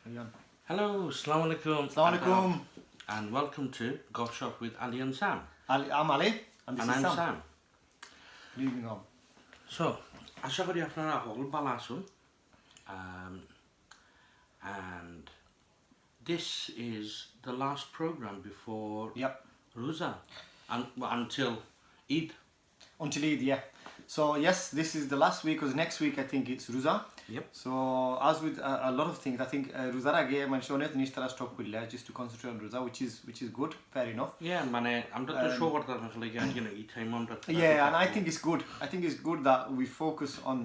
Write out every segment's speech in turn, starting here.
Hello, Assalamu alaikum. Assalamu alaikum. And welcome to Goff Shoff with Ali and Sam. I'm Ali, and this And is I'm Sam. Sam. Good evening, all. So, aşağı yukarı আপনারা all balasun. And this is the last program before Yep. Rosa until Eid. Until Eid, yeah. So yes, this is the last week, because next week I think it's Rosa. Yep. So as with a lot of things, I think Rosa again mentioned nishtara stop with just to concentrate on Rosa, which is good, fair enough. Yeah, মানে আমরা তো show করতাম আসলে এই time আমরা Yeah, and I think it's good. I think it's good that we focus on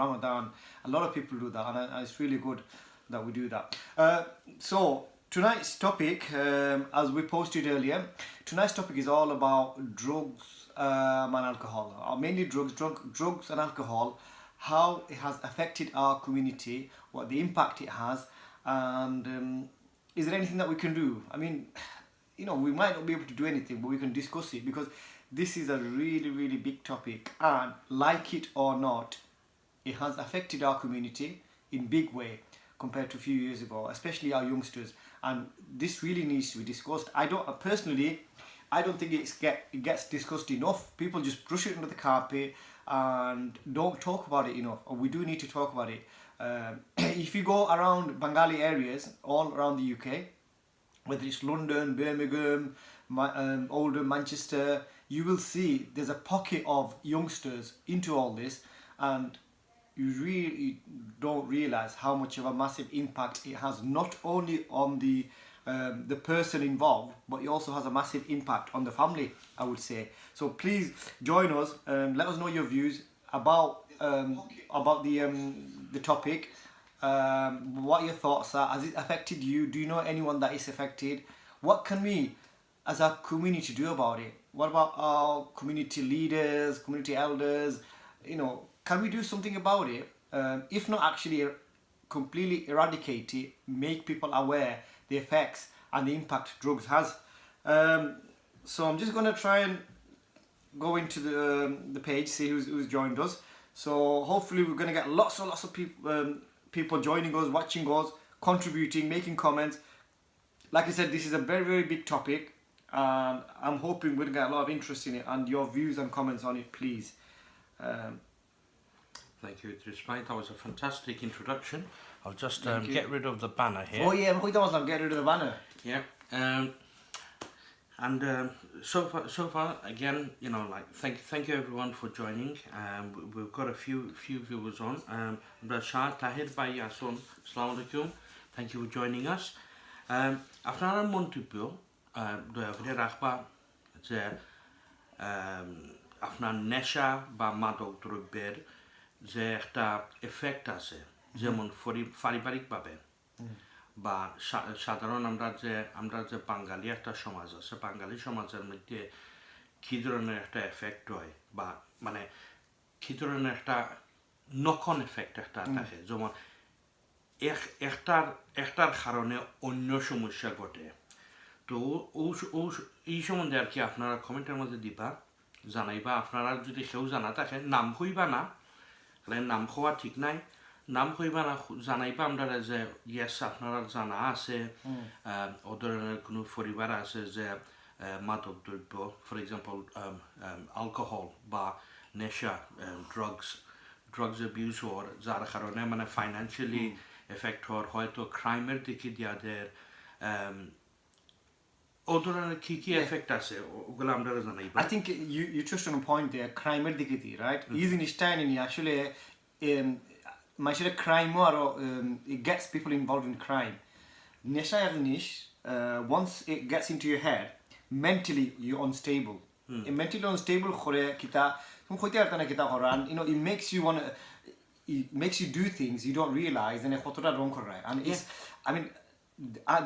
Ramadan. A lot of people do that, and it's really good that we do that. So tonight's topic, as we posted earlier, tonight's topic is all about drugs and alcohol, mainly drugs and alcohol, how it has affected our community, what the impact it has, and is there anything that we can do? I mean, we might not be able to do anything, but we can discuss it, because this is a really, really big topic, and like it or not, it has affected our community in big way compared to a few years ago, especially our youngsters, and this really needs to be discussed. I don't think it gets discussed enough. People just brush it under the carpet and don't talk about it enough. Or we do need to talk about it. If you go around Bengali areas all around the UK, whether it's London, Birmingham, Oldham, Manchester, you will see there's a pocket of youngsters into all this, and you really don't realise how much of a massive impact it has, not only on the person involved, but it also has a massive impact on the family, I would say. So please join us, let us know your views about the topic, what your thoughts are. Has it affected you? Do you know anyone that is affected? What can we as a community do about it? What about our community leaders, community elders? Can we do something about it? If not actually completely eradicate it, make people aware the effects and the impact drugs has. So I'm just going to try and go into the page, see who's joined us. So hopefully we're going to get lots and lots of people joining us, watching us, contributing, making comments. Like I said, this is a very, very big topic, and I'm hoping we're going to get a lot of interest in it, and your views and comments on it, please. Thank you, Idris. That was a fantastic introduction. I'll just get rid of the banner here. Oh yeah, I'm get rid of the banner. Yeah. And so far, again, thank you everyone for joining. We've got a few viewers on. Shah Tahir Bhai Ason, Assalamu alaikum. Thank you for joining us. আপনারা মন্তব্য দয়া করে রাখবা যে আপনার নেশা বা মাদক দ্রব্যের যে একটা এফেক্ট আছে, যেমন পারিবারিকভাবে বা সাধারণ আমরা যে বাঙালি একটা সমাজ আছে, বাঙালি সমাজের মধ্যে কী ধরনের একটা এফেক্ট হয়, বা মানে কী ধরনের একটা নকন এফেক্ট একটা থাকে, যেমন একটার কারণে অন্য সমস্যা ঘটে। তো এই সম্বন্ধে আর কি আপনারা কমেন্টের মধ্যে দিবা, জানাইবা। আপনারা যদি কেউ জানা থাকে, নাম হইবা না, নাম হওয়া ঠিক নাই, নাম হইবা না, জানাইবা আমরা যে ইয়েস আপনারা জানা আছে ও ধরনের কোনো পরিবার আছে যে মাদক দ্রব্য, ফর এক্সাম্পল অ্যালকোহল বা নেশা, ড্রাগস অ্যাবিউজ হওয়ার, যার কারণে মানে ফাইন্যান্সিয়ালি এফেক্ট হওয়ার, হয়তো ক্রাইমের দিকে দিয়াদের ও ধরনের কি এফেক্ট আছে, ওগুলো আমরা জানাইবা। I think you touched on a point there, crime দিকে দিয়ে, right? Easy নিশ্চয় নি আসলে মানুষের crime আরো it gets people involved in crime. নেশা জিনিস, once it gets into your head, mentally you're unstable. Mentally unstable করে কিতা তুমি কইতে পারতা না কিতা করা, and it makes you do things you don't realize, and কতটা wrong করে, and it's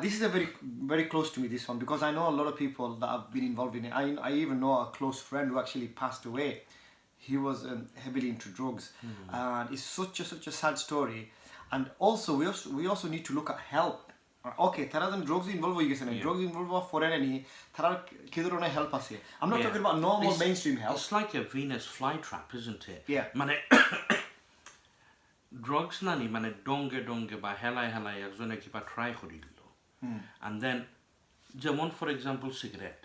this is a very, very close to me, this one, because I know a lot of people that have been involved in it. I even know a close friend who actually passed away. He was heavily into drugs, and it's such a sad story. And also we also need to look at help. Okay, তারা যখন drugs involved হয়ে গেছে না, drugs involved হওয়ার পরে নানি তারা কি ধরনের help আছে? I'm not talking about normal mainstream help. It's like a Venus flytrap, isn't it? Yeah. মানে drugs nani মানে ডঙ্গে ডঙ্গে বা হেলায় হেলায় একজনে কিবা ট্রাই করিল and then যেমন for example cigarette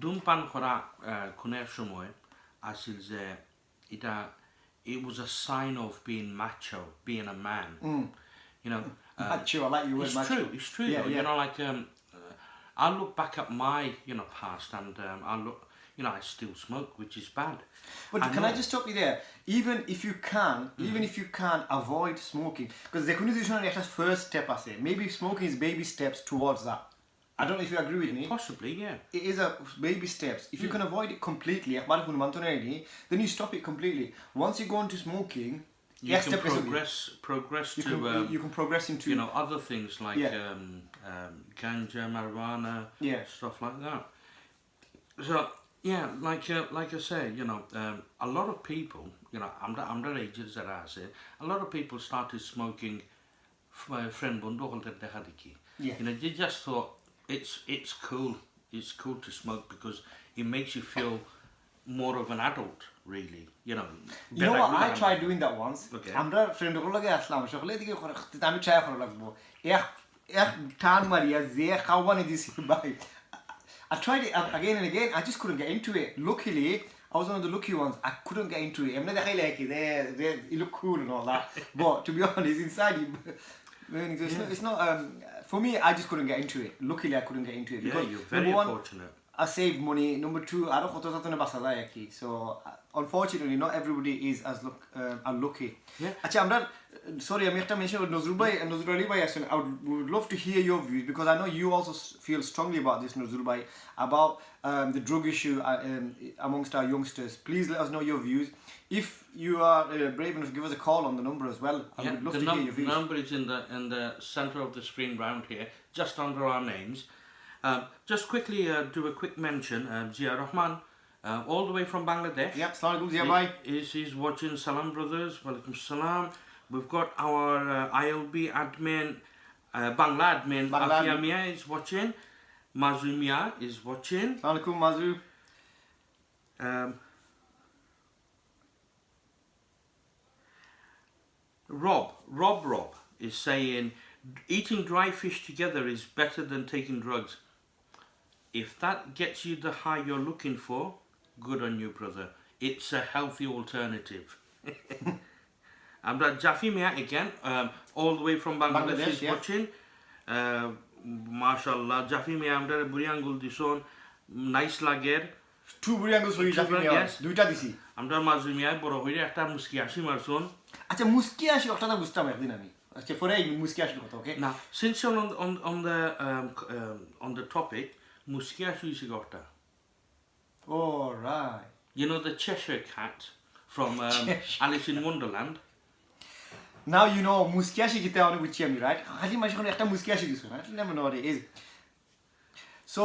ধূমপান করা কোনো এক সময় আসিল যে এটা it was a sign of being macho, being a man. You know, Macho, I like your word it's macho. true. It's true. Yeah, though. yeah. You know, like I look back at my past, and I look, I still smoke, which is bad. But can I just stop you there? Even if you can avoid smoking, because the condition is first step, I say. Maybe smoking is baby steps towards that. I don't know if you agree with me. Possibly, yeah. It is a baby steps. If you can avoid it completely, then you stop it completely. Once you go into smoking, You can progress to you can progress into other things like ganja, marijuana, stuff like that. So yeah, like I say, a lot of people, I'm the ages that I say, a lot of people started smoking. Friend bundle dekha dekhi. They just thought it's cool. It's cool to smoke because it makes you feel more of an adult, really. You know what? I tried doing that once. Okay. Amra friend গুলো লাগে আসলাম সকলে দিকে আমি try করা লাগবো এক টান মারিয়া যে খাওয়ানি দিছি ভাই. I tried it again and again. I just couldn't get into it. Luckily, I was one of the lucky ones. I couldn't get into it. I'm not like it. You look cool and all that. But to be honest, inside you, it's not. For me, I just couldn't get into it. Luckily, I couldn't get into it because you're very fortunate. I saved money. Number two, I don't know. So unfortunately, not everybody is as unlucky. Yeah. Actually, I'm not. Sorry, I'm not mentioning Nozrul Ali Bhai. I would love to hear your views because I know you also feel strongly about this, Nozrul Bhai, about the drug issue amongst our youngsters. Please let us know your views. If you are brave enough, give us a call on the number as well. I would love to hear your views. The number is in the center of the screen round here, just under our names. Just quickly do a quick mention. Zia Rahman, all the way from Bangladesh. Yep, Assalamualaikum Zia Bhai. Is watching. Salam brothers, walaikum salam. We've got our ILB admin, Bangla admin, Afia Mia is watching. Mazu Mia is watching. Assalamualaikum Mazu. Rob is saying eating dry fish together is better than taking drugs. If that gets you the high you're looking for, good on you, brother. It's a healthy alternative. I'm Jaffi Mia again, all the way from Bangladesh is watching. MashaAllah, Jaffi Mia, I'm there, Buriangul Dison, nice lager. 2 Buriangles for you, Jaffi Mia. Yes. Duita disi. I'm there, Mazu Mia, Boro Hoire, Ekta Muski Ashi Marson. আচ্ছা মুস্কি আসি ওটা বুঝতাম একদিন আমি আচ্ছা পরে মুস্কি আসি কথা ওকে Now, since you're on the topic, Muski Ashi is Gota. All right. You know the Cheshire cat from Alice in Wonderland? Now you know মুস্কি আসি কিতে অনেক বুঝছি আমি রাইট খালি মাসে কোনো একটা মুস্কি আসি দিছো না never know what it is. So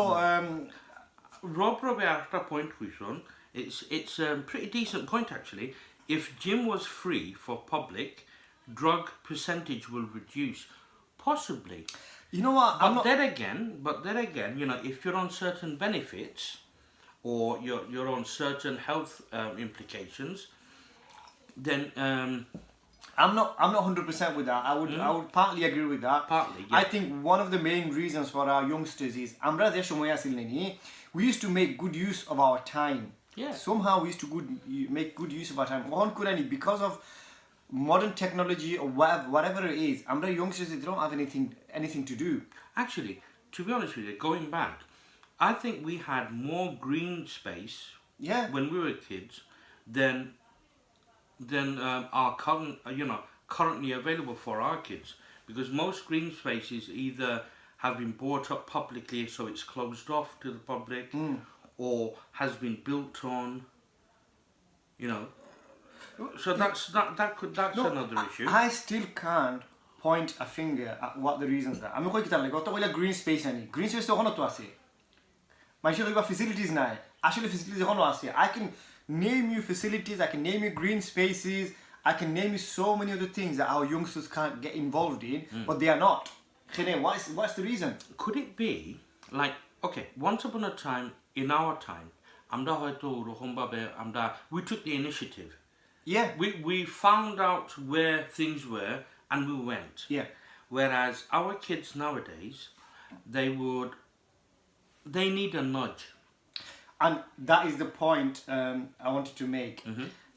Rob after point question, it's a pretty decent point actually. If gym was free for public, drug percentage will reduce. Possibly. You know what? But then again, if you're on certain benefits or you're on certain health implications, then I'm not 100% with that. I would partly agree with that. Partly, yeah. I think one of the main reasons for our youngsters is we used to make good use of our time. Yeah. Somehow we used to make good use of our time. Because of modern technology or whatever it is, youngsters, they don't have anything to do. Actually, to be honest with you, going back, I think we had more green space when we were kids than our currently available for our kids, because most green spaces either have been bought up publicly so it's closed off to the public, or has been built on, so that's another issue. I still can't point a finger at what the reasons are. আমি কই কিতালে গত কইলা green space আনি green space তো ওখানে তো আছে মানুষের কইবা ফ্যাসিলিটিস নাই আসলে ফ্যাসিলিটিস ওখানে আছে I can name you facilities, I can name you green spaces, I can name you so many other things that our youngsters can't get involved in, but they are not. What's the reason? Could it be like, okay, once upon a time, in our time, we took the initiative Yeah. We found out where things were and we went. Yeah. Whereas our kids nowadays, they need a nudge. And that is the point I wanted to make.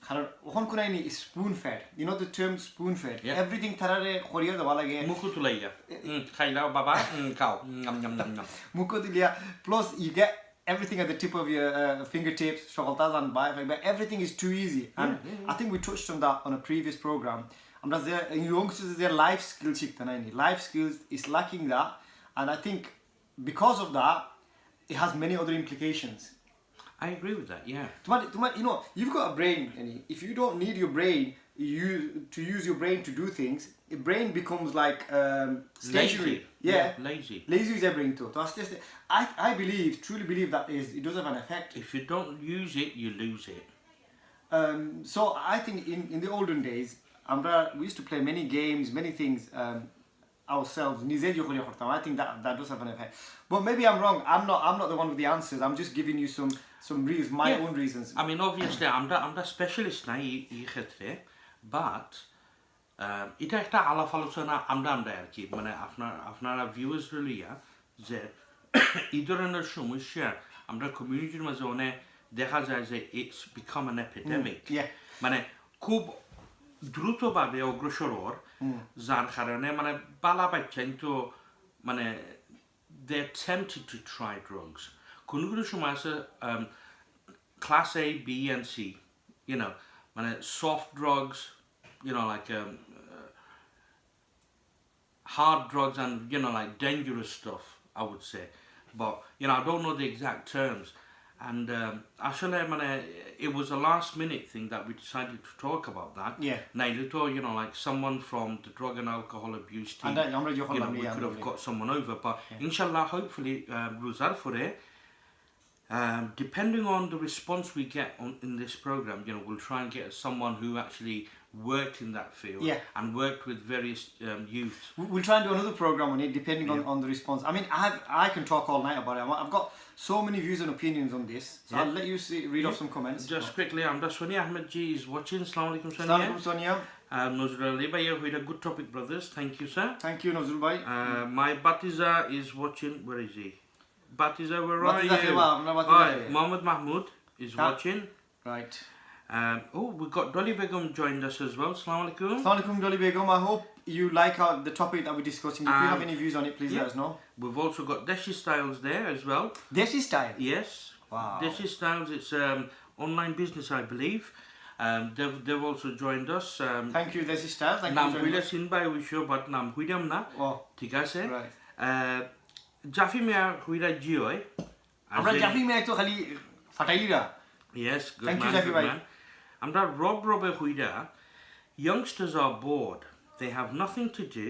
Hon kuna ni spoon fed. You know the term spoon fed. Yeah. Everything tarare khoriya da wala ge. Muku tulaya. Khailao baba. Cow. Nom nom nom nom. Muko dilia. Plus you get everything at the tip of your fingertips. Shokoltas and but everything is too easy. And I think we touched on that on a previous program. Because youngsters their life skills life skills is lacking that, and I think because of that, it has many other implications. I agree with that. Yeah. You know, you've got a brain, and if you don't need your brain to use your brain to do things, your brain becomes like stationary. Lazy. Yeah. Lazy. Lazy is everything too. So I truly believe that it does have an effect. If you don't use it, you lose it. So I think in the olden days, we used to play many games, many things ourselves. I think that does have an effect. But maybe I'm wrong. I'm not the one with the answers. I'm just giving you some reasons, my own reasons. I mean, obviously, I'm the specialist na I ক্ষেত্রে, but এটা একটা আলাপ আলোচনা আমরা আর কি মানে আপনারা viewers রইয়া যে এই ধরনের সমস্যা আমরা কমিউনিটির মাঝে অনেক দেখা যায় যে it's become an epidemic. মানে খুব দ্রুতভাবে অগ্রসর হওয়ার যার কারণে মানে বালা বাচ্চা কিন্তু মানে they're tempted to try drugs. কোনো সময় আছে class A, B and C, you know, মানে soft drugs, you know, like hard drugs and, you know, like dangerous stuff, I would say. But, you know, I don't know the exact terms. And actually, it was a last minute thing that we decided to talk about that. Yeah. Now, you know, like someone from the drug and alcohol abuse team, you know, we could have got someone over. But inshallah, hopefully, Ruzar Fure, depending on the response we get in this program, you know, we'll try and get someone who actually worked in that field and worked with various youth. We'll try and do another program on it, depending on the response. I mean, I can talk all night about it. I've got so many views and opinions on this. So I'll let you read off some comments. Just quickly, Sonia Ahmed G is watching. Assalamu alaikum, Sonia. Assalamu alaikum, Sonia. Nozrul Ali Bhai, we had a good topic, brothers. Thank you, sir. Thank you, Nozrul Bhai. My Batiza is watching. Where is he? Batiza, where are you? Mohammed Mahmood is watching. Right. We've got Dolly Begum joined us as well. Assalamu alaikum. Assalamu alaikum, Dolly Begum. I hope you like the topic that we're discussing. If you have any views on it, please let us know. We've also got Deshi Styles there as well. Deshi Style? Yes. Wow. Deshi Styles, it's online business, I believe. They've also joined us. Thank you, Deshi Style. Thank you. Namhuila Sinbai, we show, but Namhuidam na. Oh. ঠিক আছে? Right. Jafi Mea Huida Jioi. আমরা জাফি মে তো খালি ফাটাইলিরা Yes, good Thank man, you, Jafi good bhai. man. And that Rob Huida, youngsters are bored. They have nothing to do.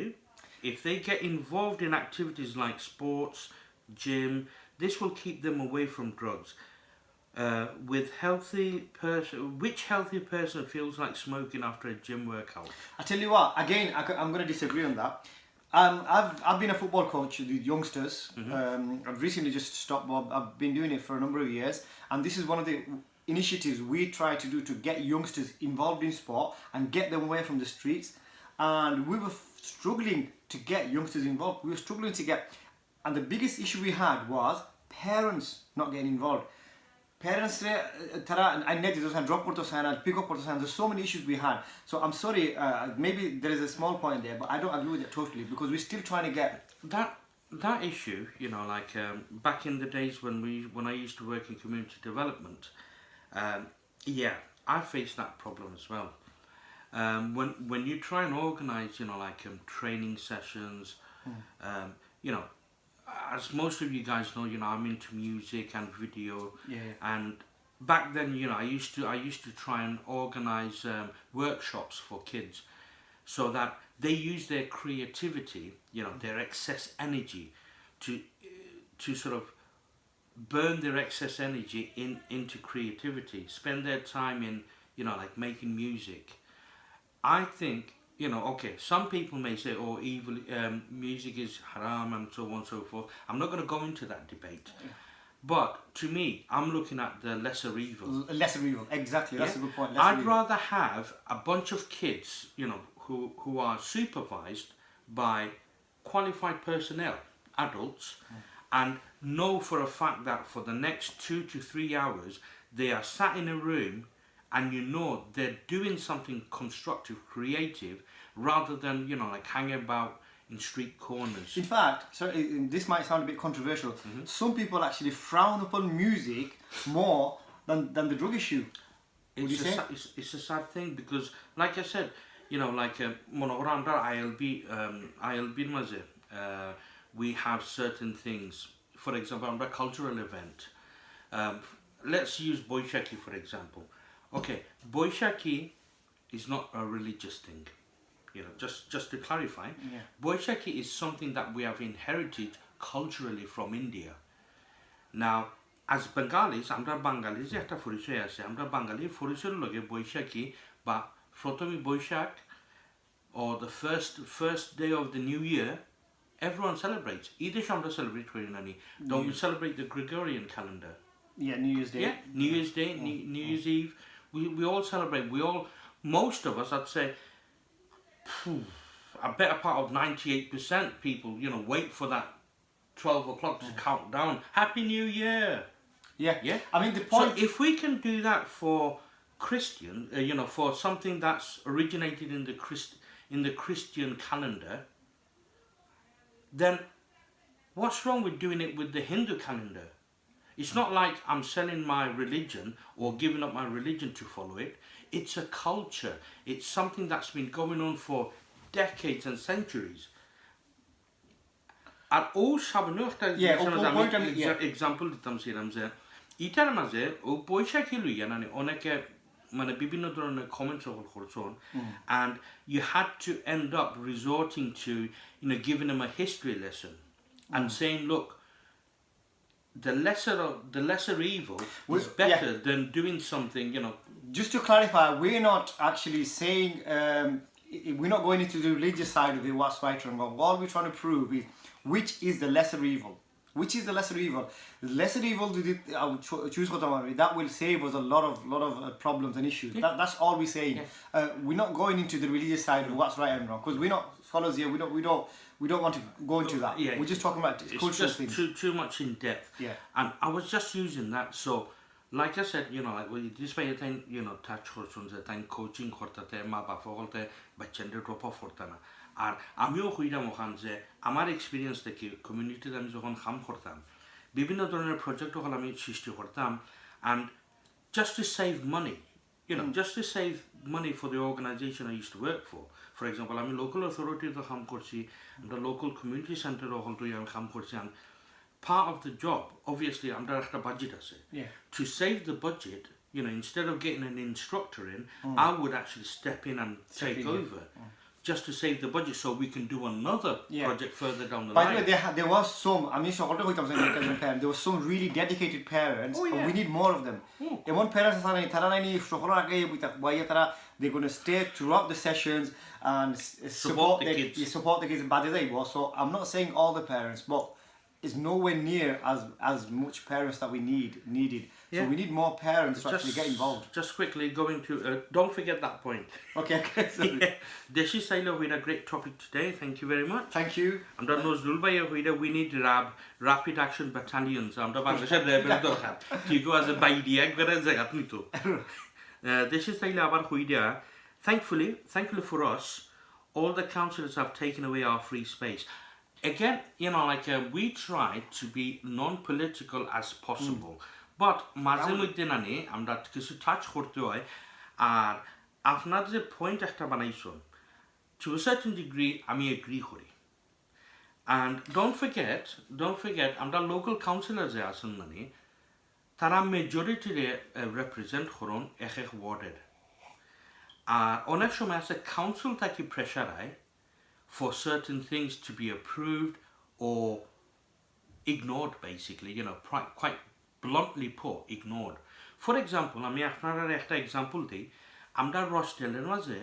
If they get involved in activities like sports, gym, this will keep them away from drugs. Which healthy person feels like smoking after a gym workout? I tell you what, again, I'm going to disagree on that. I've been a football coach with youngsters. I've recently just stopped, but I've been doing it for a number of years. And this is one of the initiatives we try to do to get youngsters involved in sport and get them away from the streets. And we were struggling to get youngsters involved. We were struggling to get, and the biggest issue we had was parents not getting involved. Parents drop and pick up. There's so many issues we had. So I'm sorry, maybe there is a small point there, but I don't agree with it totally because we're still trying to get that issue. You know, like back in the days when I used to work in community development. I faced that problem as well. When you try and organise, you know, like training sessions, you know. As most of you guys know, you know, I'm into music and video, and back then, you know, I used to try and organise workshops for kids, so that they use their creativity, you know, their excess energy, to sort of burn their excess energy into creativity, spend their time in, you know, like making music. I think. You know, okay, some people may say, oh, music is haram and so on and so forth. I'm not going to go into that debate. But to me, I'm looking at the lesser evil. Lesser evil, exactly. That's Yeah? a good point. Lesser I'd evil. rather have a bunch of kids, who are supervised by qualified personnel, adults, and know for a fact that for the next 2 to 3 hours they are sat in a room and they're doing something constructive, creative, rather than like hanging about in street corners. In fact, this might sound a bit controversial. Some people actually frown upon music more than the drug issue. Would you say? It's a sad thing because, like I said, like ILB maze, we have certain things. For example, on a cultural event, let's use Boishaki for example. Okay, Boishaki is not a religious thing. Just to clarify, Boishaki is something that we have inherited culturally from India. Now, as Bengalis, আমরা বাঙালি যে একটা পরিচয় আছে, আমরা বাঙালি পরিচয়ের লগে বৈশাখী বা প্রথমে Boishakh or the first day of the new year, everyone celebrates. Either আমরা celebrate করি না নি. Don't we celebrate the Gregorian calendar? Yeah, New Year's Day. Yeah, New Year's Day, New Year's Eve. We all celebrate. Most of us, I'd say, a better part of 98% people, wait for that 12 o'clock to count down. Happy New Year! Yeah. Yeah? I mean, the point... So if we can do that for Christian, for something that's originated in the Christian calendar, then what's wrong with doing it with the Hindu calendar? It's not like I'm selling my religion or giving up my religion to follow it. It's a culture. It's something that's been going on for decades and centuries. আর ও সামনে একটা example দিতাম সেরকম যে ইটার মাঝে ও বৈশাখী লইয়া অনেকে বিভিন্ন ধরনের কমেন্টস করছেন and you had to end up resorting to giving them a history lesson and saying, look, the lesser evil is better than doing something, Just to clarify, we're not actually saying, we're not going into the religious side of it, what's right or wrong. All we're trying to prove is which is the lesser evil. Which is the lesser evil? The lesser evil, I would choose that will save us a lot of problems and issues. That's all we're saying. We're not going into the religious side of what's right and wrong, because we're not scholars here. We don't want to go into that. We're just talking about cultural things. It's too much in depth. And I was just using that. So, like I said, this way you think, touch করছেন যে তাই coaching করতে মা বাবা বলতে বাচ্চাদের drop of করতে না আর আমিও হইলাম ওখান যে আমার এক্সপিরিয়েন্স থেকে কমিউনিটিতে আমি যখন কাম করতাম বিভিন্ন ধরনের প্রজেক্ট ওখানে আমি সৃষ্টি করতাম and just to save money, just to save money for the organization I used to work for example আমি local authority তে কাম করছি the local community center ওখানে আমি কাম করছি and part of the job, obviously, under a budget. To save the budget, instead of getting an instructor in, I would actually step in and take over, just to save the budget, so we can do another project further down the line. By the way, there was some. I mean, there was some really dedicated parents, and we need more of them. And one parents they're going to stay throughout the sessions and support the kids. Support the kids. So I'm not saying all the parents, but is nowhere near as much parents that we needed. So we need more parents to actually get involved. Just quickly going to, don't forget that point. Okay. Deshi Sailo, we had a great topic today. Thank you very much. Thank you. And we need rapid action battalions. You go as a idea. Deshi Sailo abar huida. Thankfully for us, all the councillors have taken away our free space. Again, we try to be non-political as possible, but মাঝে মধ্যে আমরা কিছু touch করতে হয় আর আপনার যে point একটা বানাইছেন to a certain degree আমি agree করি and don't forget আমরা local councillor যে আছেন তারা majority represent করেন এক ওয়ার্ডের আর অনেক সময় আছে council থেকে প্রেসার আয় for certain things to be approved or ignored, basically, quite bluntly put, ignored. For example, আমি আপনার একটা এক্সাম্পল দিই আমরা রসটেলের মাঝে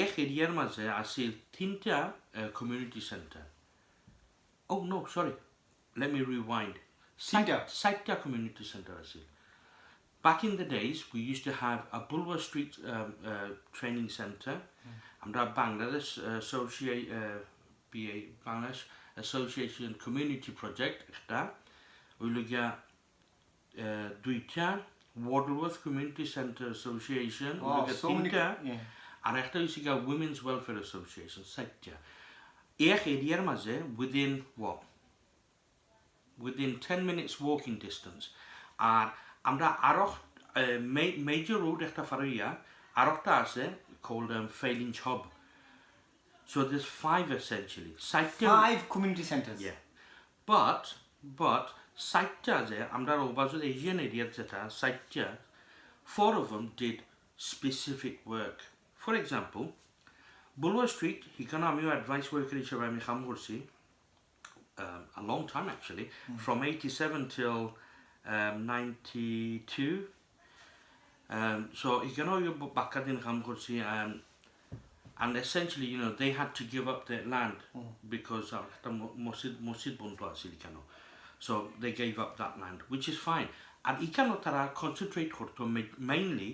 এক এরিয়ার মাঝে আছে 3টা community centre Oh no, sorry, let me rewind. Saitya Community Centre আছিল. Back in the days, we used to have a Bulwer Street training centre. আমরা Bangladesh Bangladesh Association Community Project একটা ওই লগিয়া দুইটা Waterworth Community Centre Association ওই লগিয়া তিনটা আর একটা হইছে গিয়া Women's Welfare Association সাইটটা এক এরিয়ার মাঝে within 10 minutes walking distance আর আমরা আরো major road একটা ফারাইয়া আরেকটা আছে called Failing Hub. So there's 5 essentially. 5 community centers. Yeah. But Saitya amra obazul Asian area jeta Saitya 4 of them did specific work. For example, Bulwer Street hikana amiyo advice worker hisebe ami kham korchi a long time actually from 87 till 92. So hikana yo bakadin kham korchi and essentially, you know, they had to give up their land because Mosid Buntu asil kano. So they gave up that land, which is fine. And ikano tara concentrate korto mainly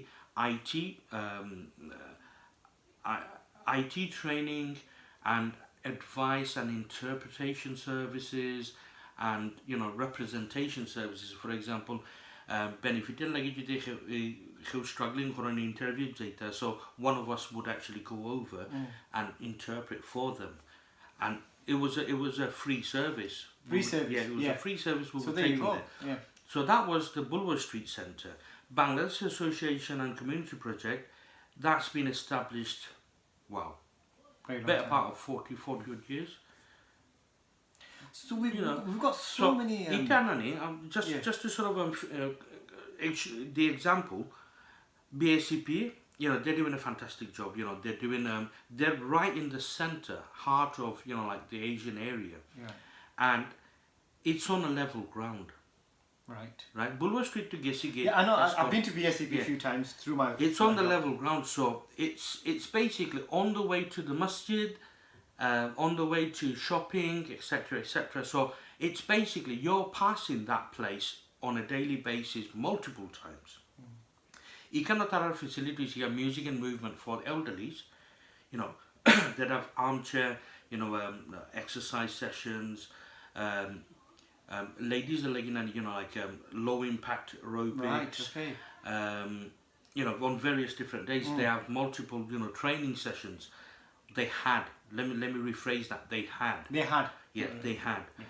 IT training and advice and interpretation services and, you know, representation services. For example, benefiting like you struggling for an interview data, so one of us would actually go over and interpret for them, and it was a free service. Yeah, it was a free service. We were taking there. Yeah. So that was the Bulwer Street Centre. Bangladesh Association and Community Project, that's been established, wow, better part of 40 odd years. So we've got so many. Just to sort of the example, BACP, you know, they're doing a fantastic job. You know, they're right in the center, heart of, you know, like the Asian area, and it's on a level ground. Right. Bulwer Street to Gessigate. Yeah, I know. I've been to BACP a few times through my. It's on the level ground, so it's basically on the way to the masjid, on the way to shopping, etc., etc. So it's basically you're passing that place on a daily basis multiple times. Ikana tarar facilities here, music and movement for elderlies, you know, that have armchair, you know, exercise sessions. Ladies are like, you know, like low impact aerobics. You know, on various different days they have multiple, you know, training sessions. They had. Let me rephrase that. They had. Yeah, they had. Yeah.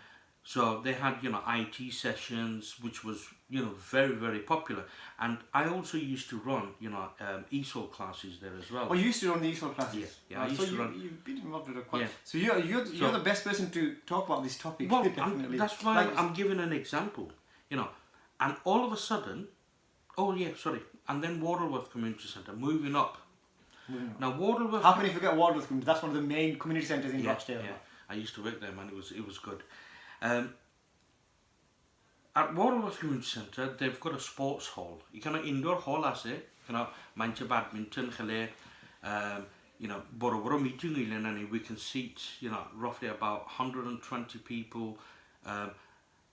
So they had, you know, IT sessions, which was, you know, very, very popular. And I also used to run, you know, ESOL classes there as well. Oh, you used to run the ESOL classes? Yeah, I used to run. You've been involved with it quite. Yeah. So you're the best person to talk about this topic. Well, definitely. That's why I'm giving an example, you know. And all of a sudden, and then Waterworth Community Centre, moving up. Now Waterworth. How can you forget Waterworth Community? That's one of the main community centres in Rochdale. Yeah, I used to work there, man. It was good. At Waterworth Community Centre, they've got a sports hall. You can indoor hall as it, you know, mancha badminton, you know, boro meeting and we can seat, you know, roughly about 120 people.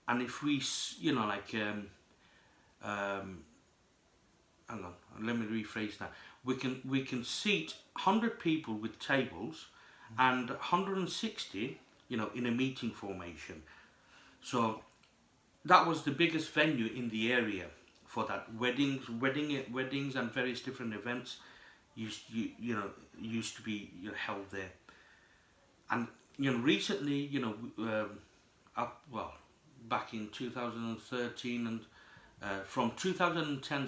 And if we, you know, like, hang on, let me rephrase that. We can seat 100 people with tables and 160, you know, in a meeting formation. So that was the biggest venue in the area for that. Weddings and various different events used to be, you know, held there. And, you know, recently, you know, back in 2013 and from 2010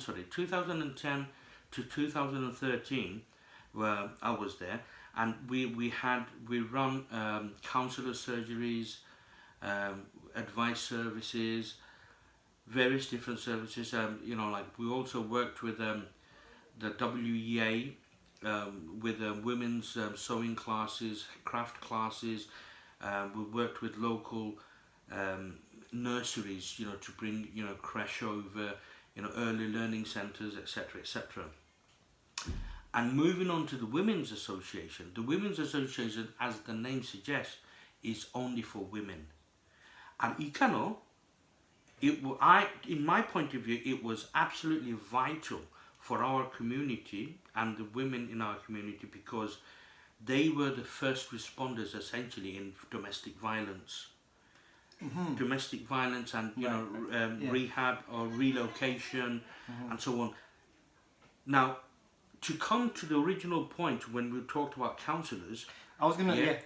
to 2013, where I was there, and we run counsellor surgeries, advice services, various different services. You know, like we also worked with the WEA with women's sewing classes, craft classes. We worked with local nurseries, you know, to bring, you know, creche over, you know, early learning centres, etc., etc. And moving on to the Women's Association. The Women's Association, as the name suggests, is only for women. And ikano, in my point of view, it was absolutely vital for our community and the women in our community, because they were the first responders essentially in domestic violence. Domestic violence and rehab or relocation and so on. Now, to come to the original point when we talked about counsellors, I was gonna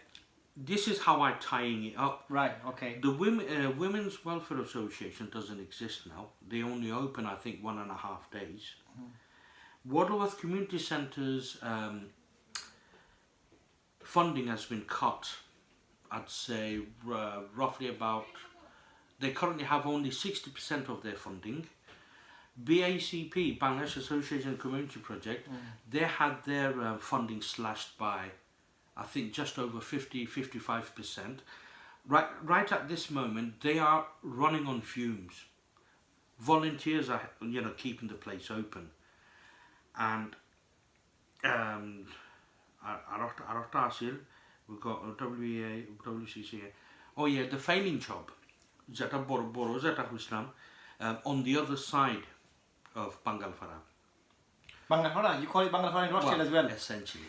this is how I'm tying it up. Right. Okay. The Women's Welfare Association doesn't exist now. They only open, I think, 1.5 days. Waterworth Community Centre's funding has been cut. I'd say roughly about. They currently have only 60% of their funding. BACP, Bangladesh Association Community Project, they had their funding slashed by, I think, just over 55%. Right at this moment, they are running on fumes. Volunteers are, keeping the place open, and we've got WEA, WCCA. Oh yeah, the failing job. On the other side of Bangalfara. Bangalfara, you call it Bangalfara in Rothschild as well? Essentially,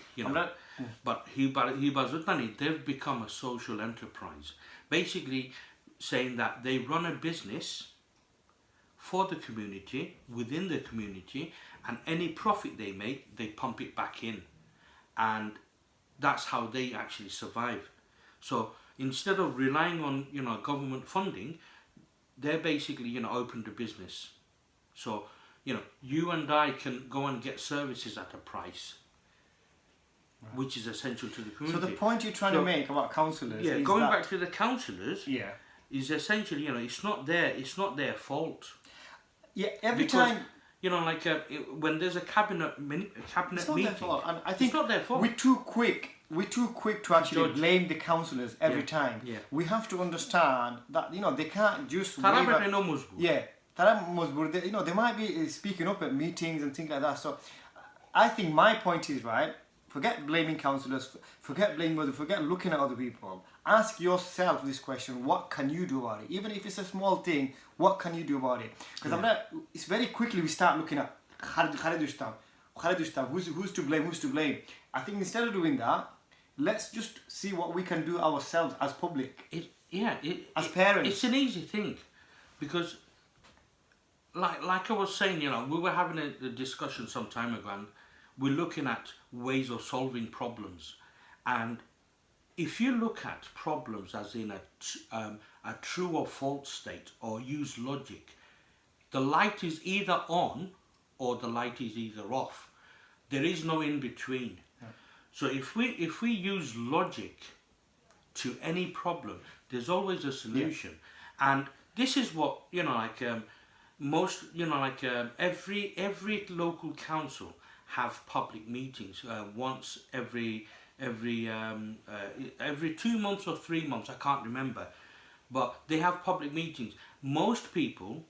But Hibazutani, they've become a social enterprise. Basically saying that they run a business for the community, within the community, and any profit they make, they pump it back in. And that's how they actually survive. So instead of relying on, government funding, they're basically, opened a business. So, you and I can go and get services at a price, which is essential to the community. So the point you're trying to make about counsellors is going back to the counsellors, is essentially, it's not their fault. Yeah, every time. When there's a cabinet meeting, it's not their fault. And I think it's not their fault. We're too quick to actually judge. blame the counsellors every time. Yeah. We have to understand that they can't just they might be speaking up at meetings and things like that. So I think my point is, right, forget blaming counsellors, forget blaming others, forget looking at other people. Ask yourself this question: what can you do about it? Even if it's a small thing, what can you do about it? Because it's very quickly we start looking at who's to blame. I think instead of doing that, let's just see what we can do ourselves as public. As parents. It's an easy thing, because like I was saying, we were having a discussion some time ago, and we're looking at ways of solving problems. And if you look at problems as in a true or false state, or use logic, the light is either on or the light is either off. There is no in between. So if we use logic to any problem, there's always a solution. And this is what every local council have public meetings once every 2 months or 3 months, I can't remember, but they have public meetings. Most people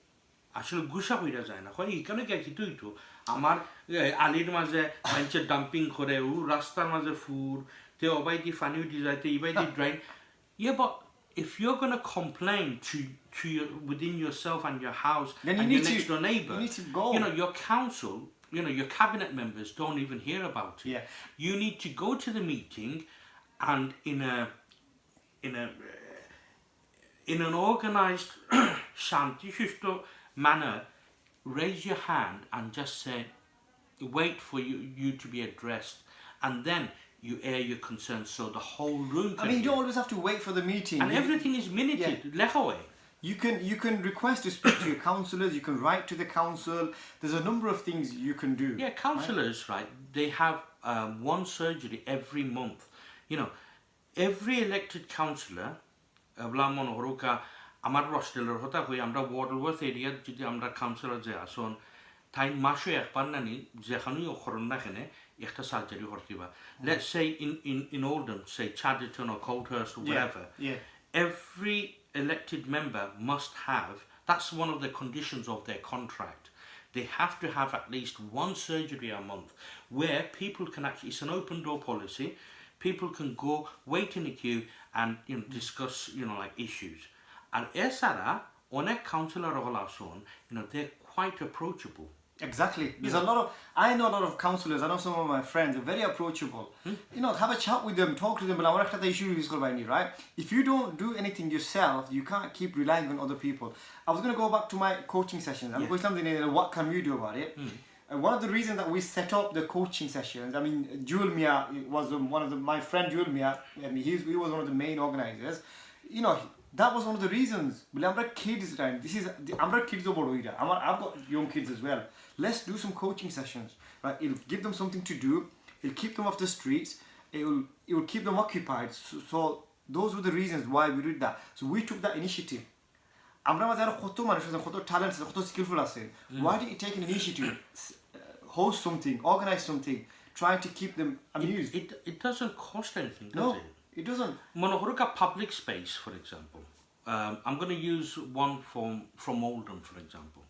আসলে গুসা হইরা যায় না, এখানে গেছি তুই তো আমার আলির মাঝে মানুষে ডাম্পিং করে রাস্তার মাঝে ফুর তে অবাইদি ফানি উঠি যায় তে ইবাইদি ড্রাইন. Yeah, but if you're going to complain to within yourself and your house then and your next door neighbour, you need to go. Your council, your cabinet members don't even hear about it. Yeah. You need to go to the meeting and in an organised shanti manner, raise your hand and just say, wait for you to be addressed, and then you air your concerns so the whole room can you don't always have to wait for the meeting. And everything is minuted. You can request to speak to your counsellors, you can write to the council. There's a number of things you can do. Yeah, councillors, right? They have one surgery every month. Every elected councillor, আমার রস্টেলের হতা হই আমরা ওয়াটারওয়ার্থ এরিয়ার যদি আমরা councillor যে আসুন তাই মাসে একবার নানি যেখানেই অখরণ না এখানে একটা surgery করতিবা. Let's say in Oldham, say Chadderton or Coldhurst or whatever, every elected member must have, that's one of the conditions of their contract, they have to have at least one surgery a month where people can actually, it's an open door policy, people can go, wait in the queue and discuss, issues. আর এছাড়া অনেক counselor হল আসুন, they're quite approachable. Exactly. There's a lot of, I know a lot of counselors, I know some of my friends are very approachable. Have a chat with them, talk to them, but I want to issue is right? If you don't do anything yourself, you can't keep relying on other people. I was going to go back to my coaching sessions. I'm going to something in what can you do about it? One of the reasons that we set up the coaching sessions, I mean, Jewel Mia was my friend Jewel Mia, and he was one of the main organizers. That was one of the reasons. I'm kids, right? I'm kids over here. I've got young kids as well. Let's do some coaching sessions, right? It'll give them something to do. It'll keep them off the streets. It will keep them occupied. So those were the reasons why we did that. So we took that initiative. আমরা মাঝে আরো কত মানুষ আছে, কত talent আছে, কত skilful আছে. Why didn't you take an initiative, host something, organize something, trying to keep them amused? It doesn't cost anything, No, does it? it doesn't. Monohoroka public space, for example. I'm going to use one from Oldham, for example.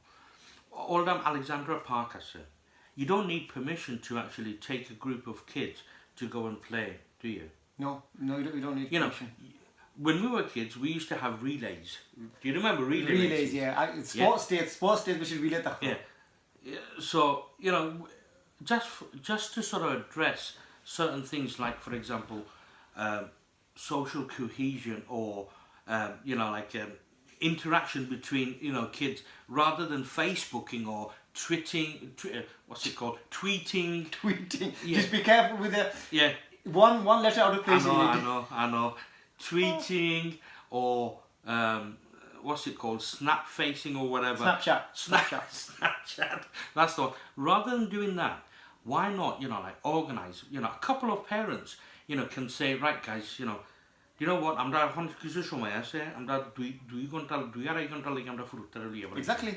Oldham Alexandra Park, I said. You don't need permission to actually take a group of kids to go and play, do you? No, you don't need permission. When we were kids, we used to have relays. Do you remember relays? Relays, yeah. Sports days, we should relay that. Yeah. So, just to sort of address certain things like, for example, social cohesion or, interaction between, kids rather than Facebooking or tweeting. Yeah. Just be careful with the one letter out of place. I know. Tweeting or snap facing or whatever. Snapchat. That's the one. Rather than doing that, why not, organize, a couple of parents, can say, right guys, you know what, আমরা এখন কিছু সময় আছে, আমরা দুই আড়াই ঘন্টা লাগে আমরা ফুরুত্তারে লিয়ে বলি. Exactly.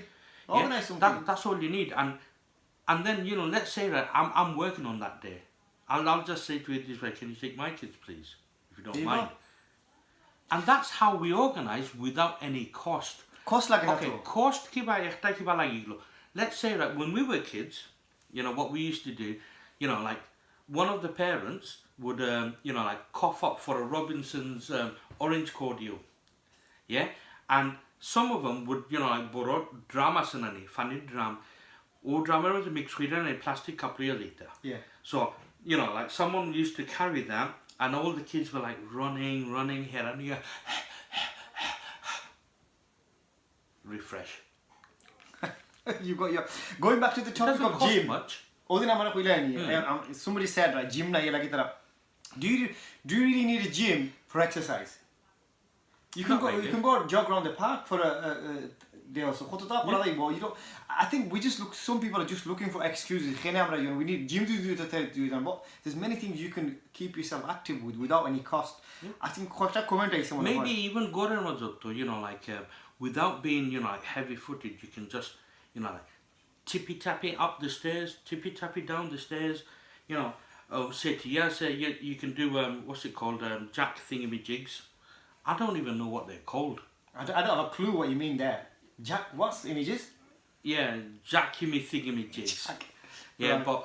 Organize something. That's all you need. And then, let's say that I'm working on that day. I'll just say to it this way, can you take my kids, please? If you don't mind. And that's how we organize without any cost. Cost like okay, cost kiba lagiglo. Let's say that when we were kids, what we used to do, like one of the parents would, cough up for a Robinson's orange cordial. Yeah? And some of them would, borrow drama sanani, funny dram. Or drama was mixed with a plastic cup later. Yeah. So, like someone used to carry them, and all the kids were like running here and here. Refresh. You got your going back to the topic of gym. Much. Somebody said, right, gym na do you really need a gym for exercise? You can go jog around the park for a day or so. You don't. I think some people are just looking for excuses. We need gym to do that, but there's many things you can keep yourself active with without any cost. I think maybe even Goran Mazotto, without being, heavy footed, you can just, tippy tappy up the stairs, tippy tappy down the stairs, you can do jack thingamajigs. I don't even know what they're called. I don't have a clue what you mean there. Jack, what's images? Yeah, jackimy thingamajigs. Yeah, right. But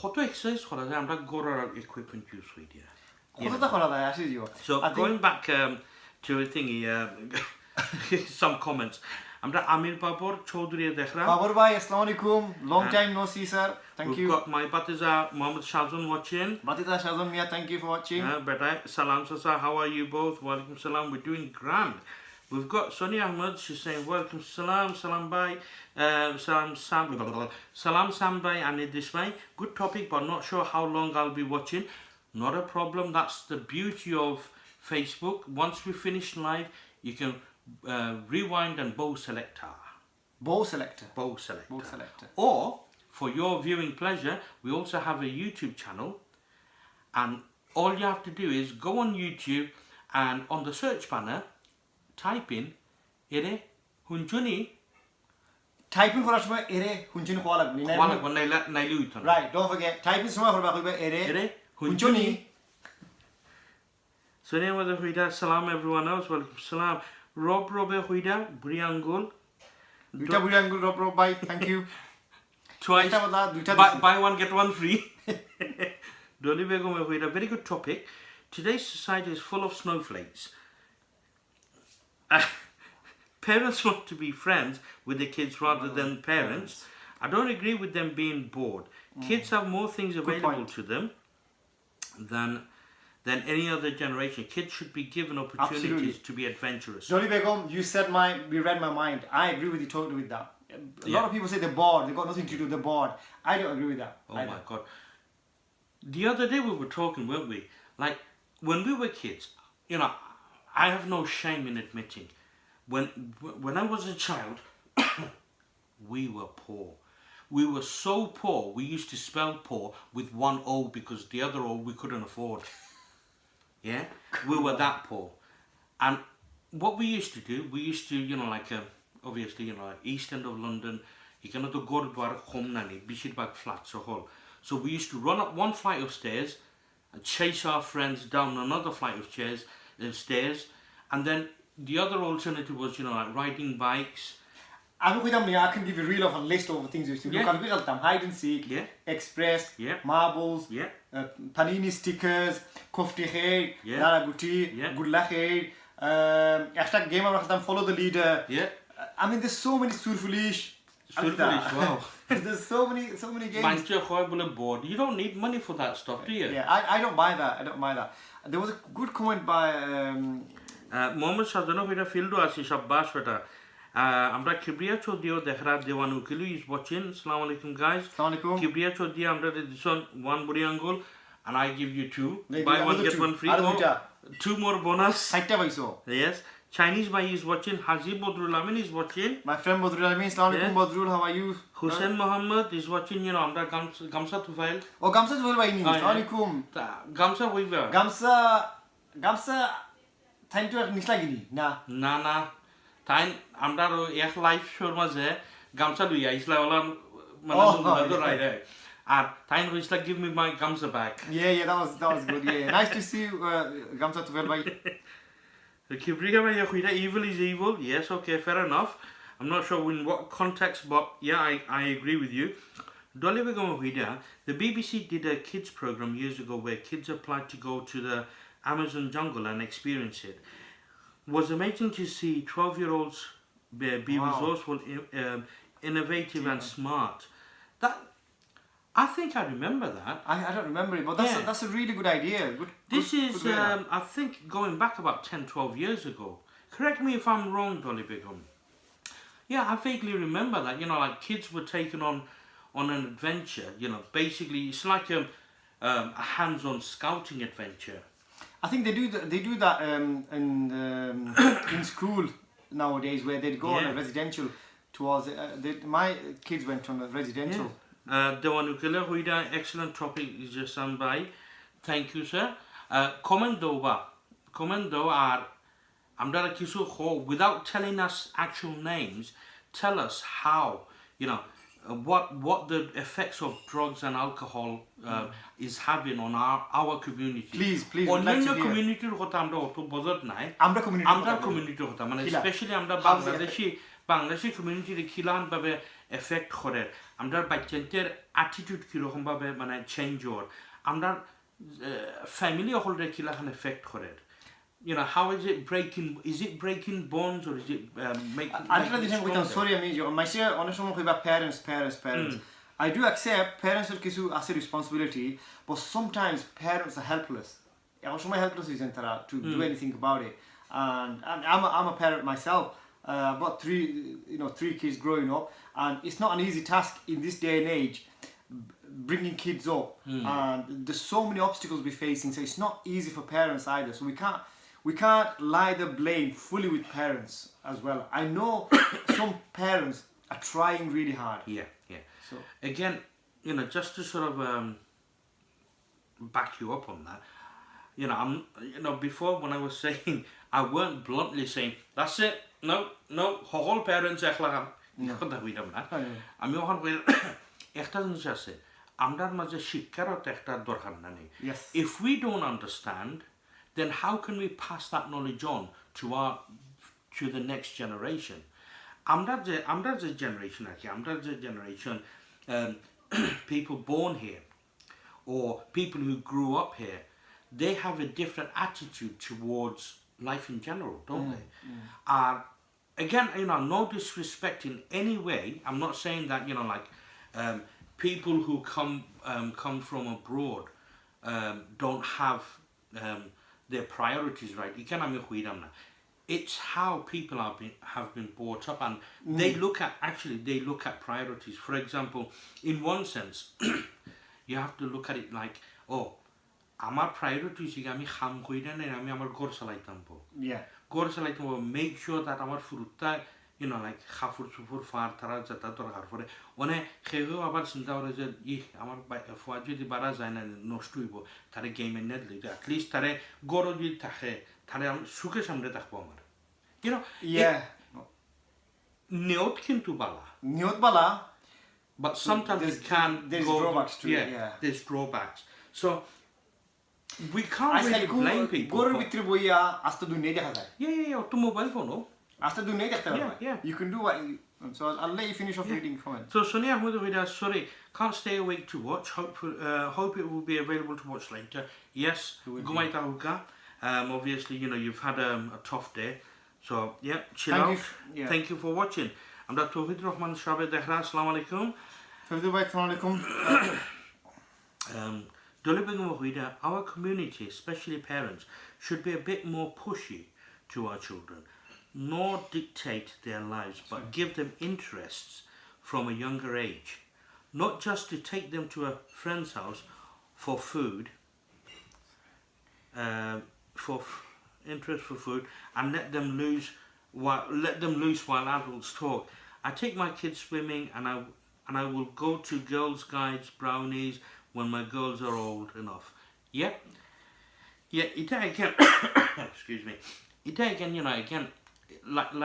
how to exercise I'm not going to equipment use with you. So going back to a thingy, some comments. আমরা আমির বাবর চৌধুরী দেখলাম. বাবর ভাই, আসসালামু আলাইকুম. Long time no see, sir. Thank you. We've got my Batiza Mohammed Shazun watching. Batiza Shazun Mia, thank you for watching. Beta Salam Sasa, how are you both? Walaikum Salam. We're doing grand. We've got Sonia Ahmed. She's saying Walaikum Salam, Salam Bhai, Salam Sam Bhai, and this way. Good topic, but not sure how long I'll be watching. Not a problem. That's the beauty of Facebook. Once we finish live, you can rewind and bow selector. Bow selector. Or for your viewing pleasure, we also have a YouTube channel, and all you have to do is go on YouTube and on the search banner type in Ere Hunjuni. Type in for us Ere Hunjuni Right, don't forget. Type in for Ere Hunjuni. Sonia Huida, salam everyone else. Welcome salam. Rob Huida, Briangul. Rob, bye. Thank you. Twice. Buy one, get one free. Dolly Begum Huida, very good topic. Today's society is full of snowflakes. parents want to be friends with the kids rather than parents. I don't agree with them being bored. Kids have more things available to them than any other generation. Kids should be given opportunities to be adventurous. Dolly Begum, you said you read my mind. I agree with you totally with that. A lot of people say they're bored, they've got nothing to do, they're bored. I don't agree with that. Oh my God. The other day we were talking, weren't we? Like, when we were kids, you know, I have no shame in admitting, when I was a child, we were poor. We were so poor, we used to spell poor with one O because the other O we couldn't afford. Yeah? We were that poor. And what we used to do, we used to, you know, like, obviously, you know, like East End of London, you cannot go to home nanny, bishirbaag flats or hall. So we used to run up one flight of stairs and chase our friends down another flight of stairs. And then the other alternative was, you know, like riding bikes. I can give you a real of a list of things we used to do. Hide and seek, express, marbles, panini stickers, kofti khair, daraguti, good luck khair. Extra game follow the leader. I mean, there's so many surfulish. Wow. There's so many games. You don't need money for that stuff, do you? Yeah, I don't buy that. There was a good comment by Mohammed Shazano with a field to us, Shabbash Veta. Amra Kibriya Chodio Dehra Dewan Ukilu is watching. Assalamu alaikum, guys. Kibriya Chodia, Amra this one, one Buriangol, and I give you two. Buy one, get one free. Two more bonus. Yes. Chinese Bhai is watching. Haji Bodrul Amin is watching. My friend Bodrul Amin. Assalamu alaikum, Bodrul. How are you? Hussein Muhammad is watching. You know, Amra Gamsa Tufail. Oh, Gamsa Tufail Bhai. Assalamu alaikum. Gamsa Huiba. Gamsa. Time to Nislagini. Na. Time Amra Yak life show maze. Gamsa Luya Isla Ola Manadu Rider. Time Isla give me my Gamsa back. Yeah, that was good. Yeah, nice to see you, Gamsa Tufail Bhai. Evil is evil. Yes, okay, fair enough. I'm not sure in what context, but yeah, I agree with you. The BBC did a kids program years ago where kids applied to go to the Amazon jungle and experience it. It was amazing to see 12-year-olds be resourceful, innovative and smart. I think I remember that. I don't remember it, but that's a really good idea. This is, I think, going back about 10, 12 years ago. Correct me if I'm wrong, Dolly Begum. Yeah, I vaguely remember that. You know, like kids were taken on an adventure. You know, basically, it's like a hands-on scouting adventure. I think they do that in school nowadays, where they'd go on a residential tours. My kids went on a residential. Excellent topic is just by. Thank you, sir. Comment though are Amdara Kisu Ho, without telling us actual names, tell us how, you know, what the effects of drugs and alcohol is having on our community. Please. On your community especially Bangladeshi community খিলান ভাবে effect করে আমরা বাচ্চাদের attitude কি রকম ভাবে মানে change হয় আমরা ফ্যামিলি হলরে খিলাখান এফেক্ট করে you know how is it breaking bonds or is it making sorry my share অনেক সময় কইবা parents I do accept parents এর কিছু আছে responsibility but sometimes parents are helpless এখন সময় helpless isn't to do anything about it and I'm a parent myself. I've got three kids growing up, and it's not an easy task in this day and age bringing kids up. And there's so many obstacles we're facing, so it's not easy for parents either. So we can't lie the blame fully with parents as well. I know some parents are trying really hard. Yeah. So again, you know, just to sort of back you up on that, before when I was saying, I weren't bluntly saying that's it. No, whole parents ekhlagan. কথা কইলাম না আমি ওখান কই একটা জিনিস আছে আমরার মাঝে শিক্ষার একটা দরকার নাই if we don't understand then how can we pass that knowledge on to the next generation আমরা যে generation আছে আমরা যে generation people born here or people who grew up here they have a different attitude towards life in general, don't they? again, no disrespect in any way. I'm not saying that, people who come from abroad don't have their priorities right. It's how people have been brought up, and they look at priorities. For example, in one sense, you have to look at it like, oh, আমার priorities আমি খাম কইরা নাই, আমি আমার ঘর চালাইতাম পো। Yeah. ঘর চালাইতাম পো, make sure that আমার ফুরুতা খাফুর সুফুর ফার তারা যাতা দরকার পড়ে অনেক সেও আবার চিন্তা করে যে আমার ফুয়া যদি বাড়া যায় না নষ্ট হইব, তারে গেমে নেট লইতে অ্যাটলিস্ট তারে গড় যদি থাকে তারে সুখে সামনে থাকবো আমার নিয়ত কিন্তু বালা but sometimes there's drawbacks to it. There's drawbacks, so we can't really blame people. গড়ের ভিতরে বইয়া আস্তে দুনিয়া দেখা যায়। তো মোবাইল ফোনও আস্তে দুনিয়া দেখতে পারবা। You can do what you, so I'll let you finish off reading comments. So Sonia Ahmed Vida, sorry, can't stay awake to watch. Hope it will be available to watch later. Yes, Gumaita Huka. Obviously, you've had a tough day, so chill out. Thank you for watching. I'm Dr. Tawhid Rahman Shabe Dehra. Assalamu alaikum. Our community, especially parents, should be a bit more pushy to our children, not dictate their lives, but give them interests from a younger age. Not just to take them to a friend's house for food, interest for food, and let them loose while adults talk. I take my kids swimming, and I will go to Girls Guides, Brownies when my girls are old enough. It again. Excuse me. It again. Again,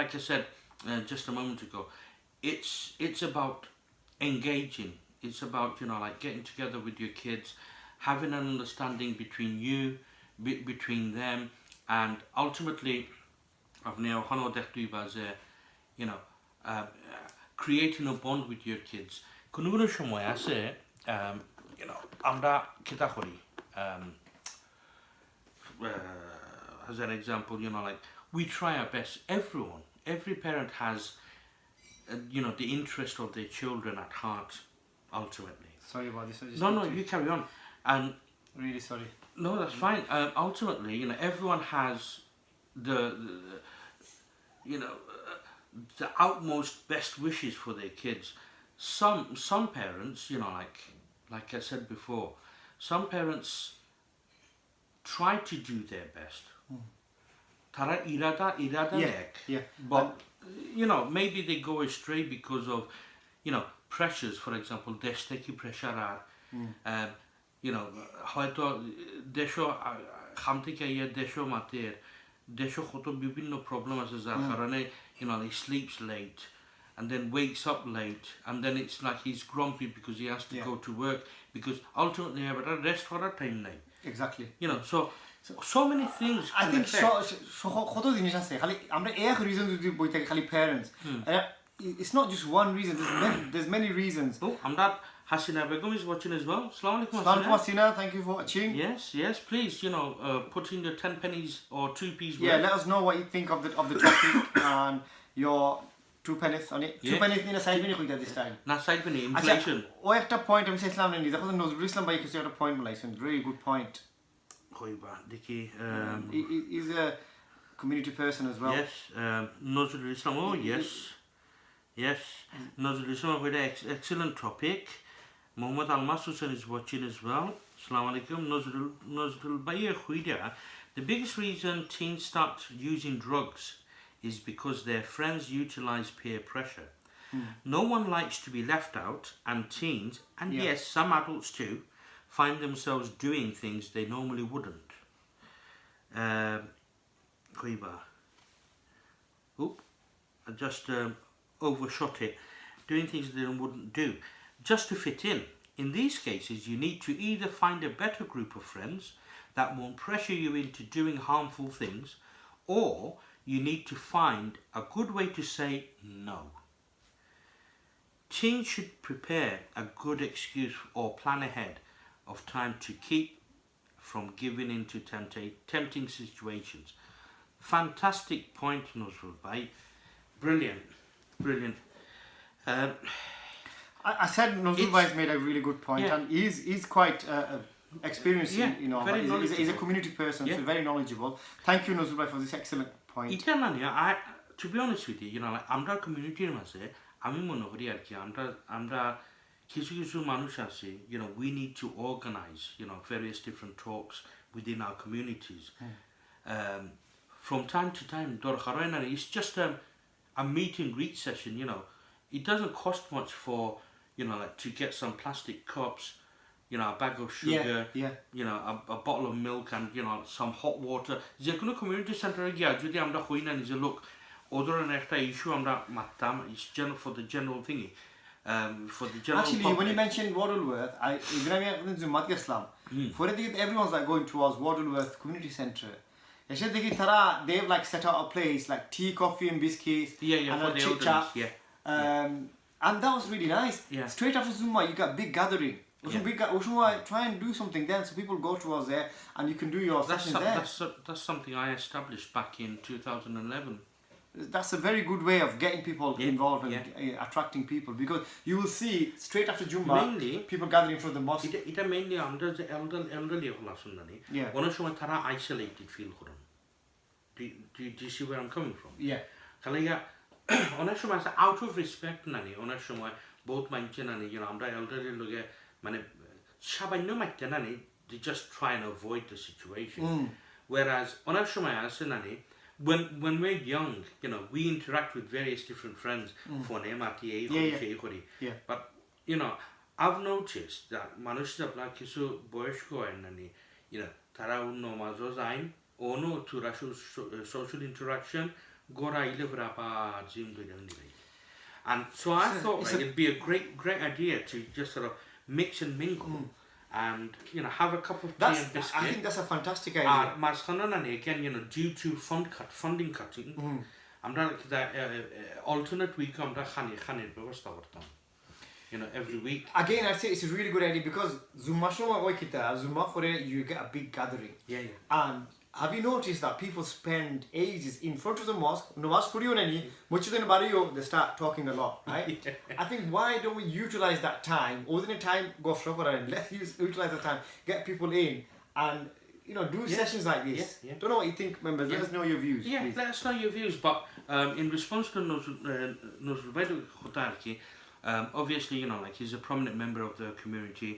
like I said just a moment ago, it's about engaging. It's about getting together with your kids, having an understanding between you, between them, and ultimately, creating a bond with your kids. কোনো সময় আছে আমরা কিতা করি, as an example, we try our best. Every parent has the interest of their children at heart, ultimately. Sorry about this. No, you carry on. And really sorry. No, that's fine. Ultimately, everyone has the utmost best wishes for their kids. Some parents, like I said before, some parents try to do their best. Tara irada nek. But maybe they go astray because of pressures. For example, deshteki pressure are হয়তো দেশো খাম থেকে দেশো মাতের দেশো কত বিভিন্ন problem আছে যার কারণে he sleeps late and then wakes up late, and then it's like he's grumpy because he has to go to work, because ultimately rest করার time নাই. Exactly. So many things. I think কত জিনিস আছে খালি আমরা এক reason যদি বই থেকে খালি parents. It's not just one reason. There's many reasons. আমরা Hasina Begum is watching as well. Assalamu alaikum Hasina, thank you for watching. Yes, please, put in your 10 pennies or 2p's worth. Yeah, let us know what you think of the topic and your 2 pennies on it. 2 pennies in a side penny this time. Not side penny, inflation. Oh, একটা point আমি চাইছিলাম না নিজে কথা নজরুল ইসলাম ভাই কিছু একটা point বলাইছেন, very good point. কইবা দেখি he's a community person as well. Yes, Nozrul Islam. Oh, yes. Nozrul Islam with an excellent topic. Muhammad Al-Masusan is watching as well. Assalamu alaikum. Nozrul Bayer Khuida. The biggest reason teens start using drugs is because their friends utilize peer pressure. No one likes to be left out, and teens, and yes, some adults too, find themselves doing things they normally wouldn't. I just overshot it. Doing things they wouldn't do. Just to fit in. In these cases, you need to either find a better group of friends that won't pressure you into doing harmful things, or you need to find a good way to say no. Teens should prepare a good excuse or plan ahead of time to keep from giving into tempting situations. Fantastic point, Nuzul Bhai. Brilliant. I said Nozulbai has made a really good point, Yeah. and he's quite experienced, Yeah, you know, very but he's a knowledgeable. community person, Yeah. so very knowledgeable. Thank you, Nozulbai, for this excellent point. Eternally, to be honest with you, like আমরা কমিউনিটির মাঝে আমি মনে করি আর কি আমরা কিছু মানুষ আছে, we need to organize, various different talks within our communities. From time to time, it's just a meet and greet session, It doesn't cost much for, like to get some plastic cups, a bag of sugar, a bottle of milk and, some hot water. যে কোনো community center গিয়া যদি আমরা হই না নিজে লোক ওদের একটা ইস্যু আমরা মারতাম, it's for the general thingy, for the general Actually, public. when you mentioned Waddleworth, for everyone's like going towards Waddleworth Community Centre. They have like set out a place like tea, coffee and biscuits and for a the chit elders, chat. yeah. And that was really nice. Yeah. Straight after Zumba, you got big gathering. Try and do something then, so people go towards there and you can do your sessions there. That's something I established back in 2011. That's a very good way of getting people involved and attracting people, because you will see straight after Jumba, people gathering for the mosque. এটা mainly আমরা যে elderly হলা শুনলানি, অনেক সময় তারা isolated feel করেন. Do you see where I'm coming from? Yeah. Kalaiya অনেক সময় আছে out of respect নানি, অনেক সময় বহুত মানছে নানি, আমরা elderly লগে মানে সামান্য মাইতে নানি, they just try and avoid the situation. Whereas অনেক সময় আছে নানি, when we're young, we interact with various different friends. Phone but I've noticed that মানুষ আপনার কিছু বয়স্ক হয় নানি, তারা নমাজও যায়, ono to social interaction, gora ile vrapa gym doing. And so I thought it'd be a great idea to just sort of mix and mingle. And have a cup of tea and biscuit. I think that's a fantastic idea. Again, due to funding cutting, আমরা alternate week আমরা খানির ব্যবস্থা করতাম, every week. Again, I say it's a really good idea, because Zumba you get a big gathering. And have you noticed that people spend ages in front of the mosque? They start talking a lot, right? I think, why don't we utilize that time? Goff Shoff, and let's utilize the time, get people in, and do sessions like this. Don't know what you think, members. Let us know your views. Please. Let us know your views. But in response to Nozul, obviously, like he's a prominent member of the community,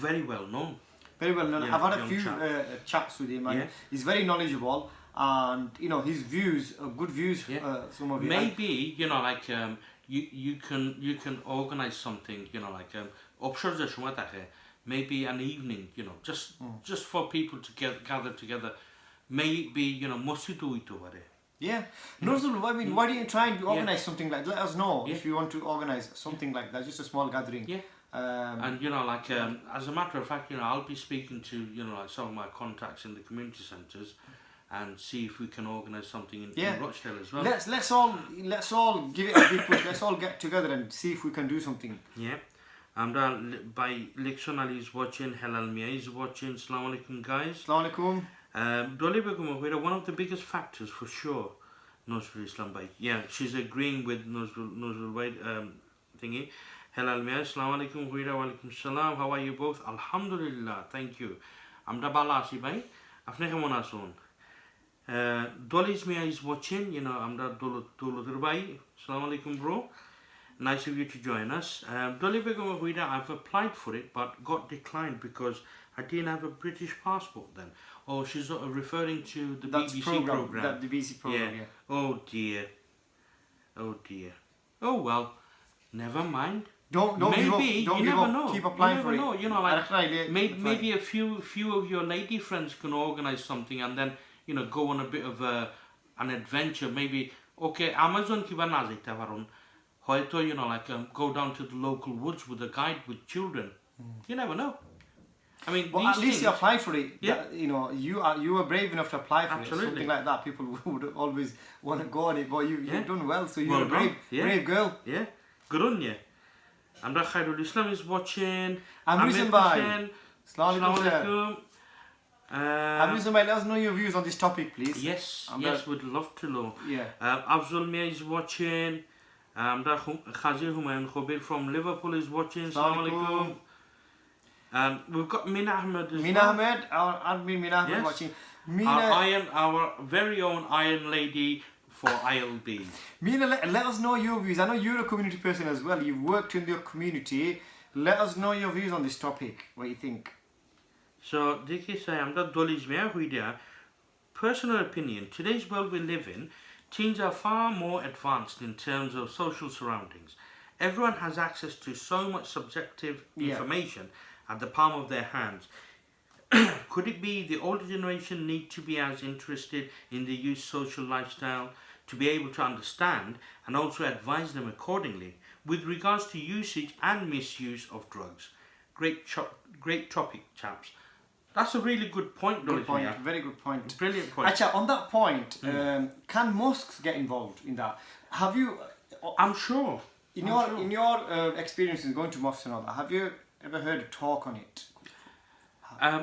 very well known. Very well known. I've had a few chats with him, and he's very knowledgeable, and his views are good views. Some of you. Maybe like you can organize something, like অবসরের সময় থাকে, maybe an evening, just for people to gather together. Maybe মসজিদে হইতে পারে. Yeah. Nozul, I mean, why don't you try and organize something like? Let us know if you want to organize something like that, just a small gathering. And like as a matter of fact, I'll be speaking to like some of my contacts in the community centres and see if we can organise something in Rochdale as well. Let's all give it a big push. Let's all get together and see if we can do something. Yeah. By Lekson Ali is watching, Halal Mia is watching. Assalamu alaikum, guys. Assalamu alaikum. Dolly Begum, one of the biggest factors for sure. Nozul Islam Bhai. Yeah, she's agreeing with Nozul White thingy. Halal Mia, Assalamu alaikum, Huira, wa alaikum salam. How are you both? Alhamdulillah, thank you. Amda bala ashi bhai. Apne kemon asun? Dolly's Mia is watching, Amda Dolodur bhai. Assalamu alaikum, bro. Nice of you to join us. Dolly Begum Huira, I've applied for it but got declined because I didn't have a British passport then. Oh, she's referring to the BBC program. The BBC program, yeah. Oh dear. Oh well, never mind. Don't maybe give up. You never know. Keep applying for know. it. Maybe a few of your lady friends can organize something and then go on a bit of an adventure. Maybe Amazon kiba na jaite paron. Hoyto like go down to the local woods with a guide with children. You never know. I mean, well, at least you applied for it. Yeah. You were brave enough to apply for Absolutely. it. Something like that, people would always want to go on it. But you've done well, so you're Well a brave girl. Yeah, good on you. Amra Khairul Islam is watching. Amri Bhai. Assalamu alaikum. Let us know your views on this topic, please. Yes, yes, would love to know. Yeah. Afzal Mia is watching. Khazir Humayun Khobir from Liverpool is watching. Assalamu alaikum. We've got Mina Ahmed as Mina well. Ahmed, our admin Mina Ahmed Yes. watching. Our very own Iron Lady for ILB. Mina, let us know your views. I know you're a community person as well. You've worked in your community. Let us know your views on this topic. What you think? So, देखिए say I'm not dollars में हुई दिया. Personal opinion. Today's world we live in, teens are far more advanced in terms of social surroundings. Everyone has access to so much subjective information at the palm of their hands. Could it be the older generation need to be as interested in the youth's social lifestyle to be able to understand and also advise them accordingly with regards to usage and misuse of drugs? Great topic, chaps. That's a really good point, Good point. Mia. Very good point. Brilliant point. Actually, on that point, can mosques get involved in that? Have you? I'm sure. In your experiences going to mosques and all that, have you ever heard a talk on it?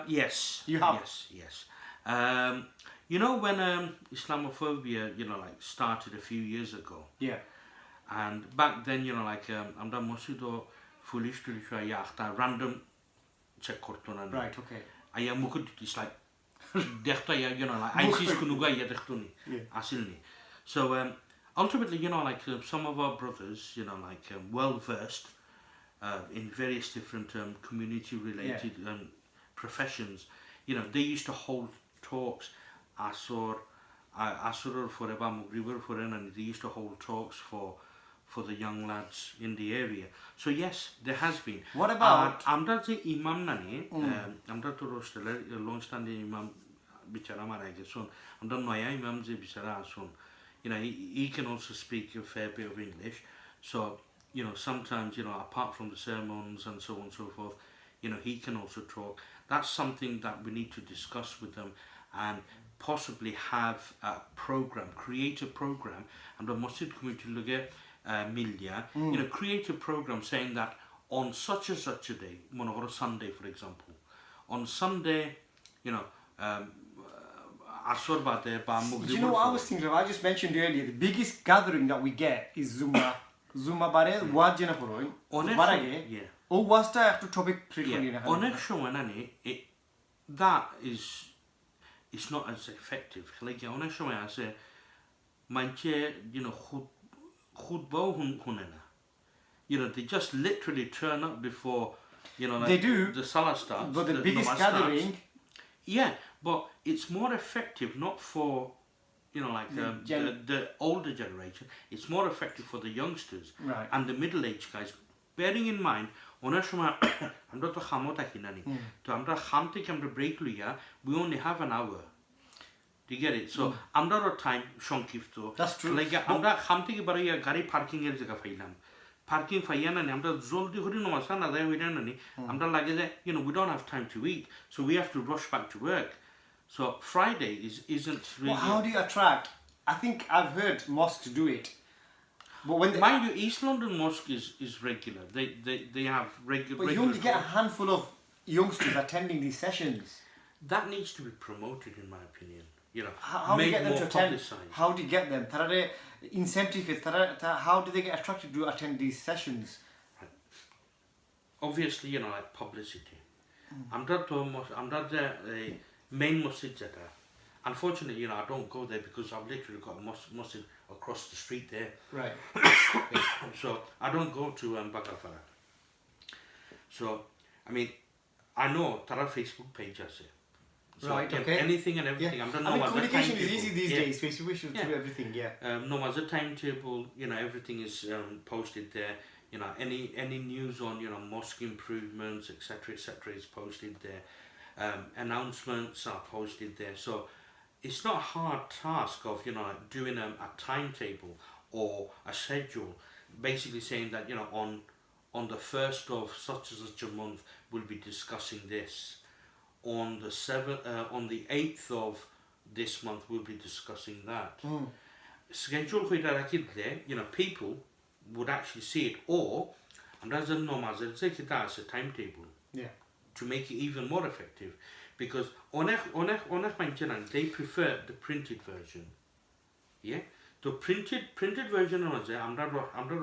Yes. You have? Yes. You know when Islamophobia, started a few years ago. Yeah. And back then, I'm the Mosido foolish to random check kortona. Right. Okay. I am it's like I see kunuga asilni. So ultimately, some of our brothers, well versed in various different community related professions, they used to hold talks, Asur for Mughriber for and they used to hold talks for the young lads in the area. So yes, there has been. What about Amda the Imam Nani, Amda to Rosteller, a long standing Imam Bichara Maragason, Amda Noya Imam Bichara Son. He can also speak a fair bit of English. So, sometimes, apart from the sermons and so on and so forth, he can also talk. That's something that we need to discuss with them and possibly have a program, create a program, and the Muslim community look at Milya, create a program saying that on such and such a day, Sunday for example, on Sunday, Asur Bate, do you know what I was thinking of? I just mentioned earlier, the biggest gathering that we get is Zuma. Zuma bare wajina horoin. Barage. Yeah. Oh, was that after topic frequently? On that is it's not as effective. Like on I say, manche, they just literally turn up before, they do the Salah starts. But the biggest gathering. Yeah, but it's more effective not for the older generation. It's more effective for the youngsters and the middle-aged guys. Bearing in mind, আমরা তো খামো থাকি না নি তো আমরা খাম থেকে আমরা ব্রেক লইয়া we only have an hour. Do you get it? So আমরারও টাইম সংক্ষিপ্ত. That's true. Like আমরা খাম থেকে বাড়িয়া গাড়ি পার্কিং এর জায়গা পাইলাম. পার্কিং পাইয়া না নি আমরা জলদি করে নমাসা না দেয় হইরা না নি আমরা লাগে যে we don't have time to eat, so we have to rush back to work. So Friday isn't really. Well, how do you attract? I think I've heard mosques do it. But when mind you, East London Mosque is regular. They have regular. But you only get a handful of youngsters attending these sessions. That needs to be promoted, in my opinion. How do you get them to attend? Publicized. How do you get them? Incentive. How do they get attracted to attend these sessions? Obviously, like publicity. I'm not the main masjid. Unfortunately, I don't go there because I've literally got a masjid across the street there. Right. So I don't go to Bakalfara. So, I mean, I know Tara Facebook page I say. So Right, okay. anything and everything. Yeah. I'm I mean, communication is easy these days. Facebook should do Yeah. everything, No matter timetable, everything is posted there. Any news on mosque improvements, etc., is posted there. Announcements are posted there. So it's not a hard task of doing a timetable or a schedule, basically saying that on the 1st of such and such a month we'll be discussing this. On the 8th of this month we'll be discussing that. Schedule people would actually see it, or and as a timetable. Yeah. To make it even more effective, because they prefer the printed version. Yeah, the printed version of it, I'm not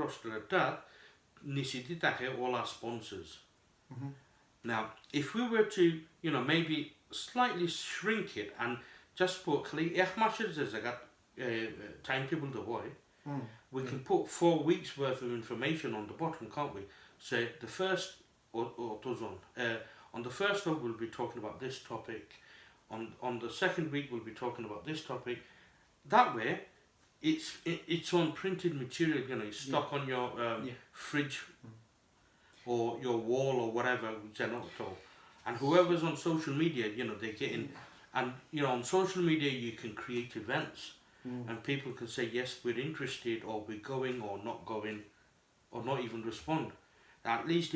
roster at that. Nisiti take all our sponsors. Now, if we were to, maybe slightly shrink it and just put timetable the boy, we can put 4 weeks worth of information on the bottom, can't we? So the first on the first one we'll be talking about this topic. On the second week we'll be talking about this topic. That way, it's on printed material. It's stuck on your fridge or your wall or whatever. And whoever's on social media, they get in. And on social media you can create events, and people can say yes, we're interested, or we're going, or not going, or not even respond. At least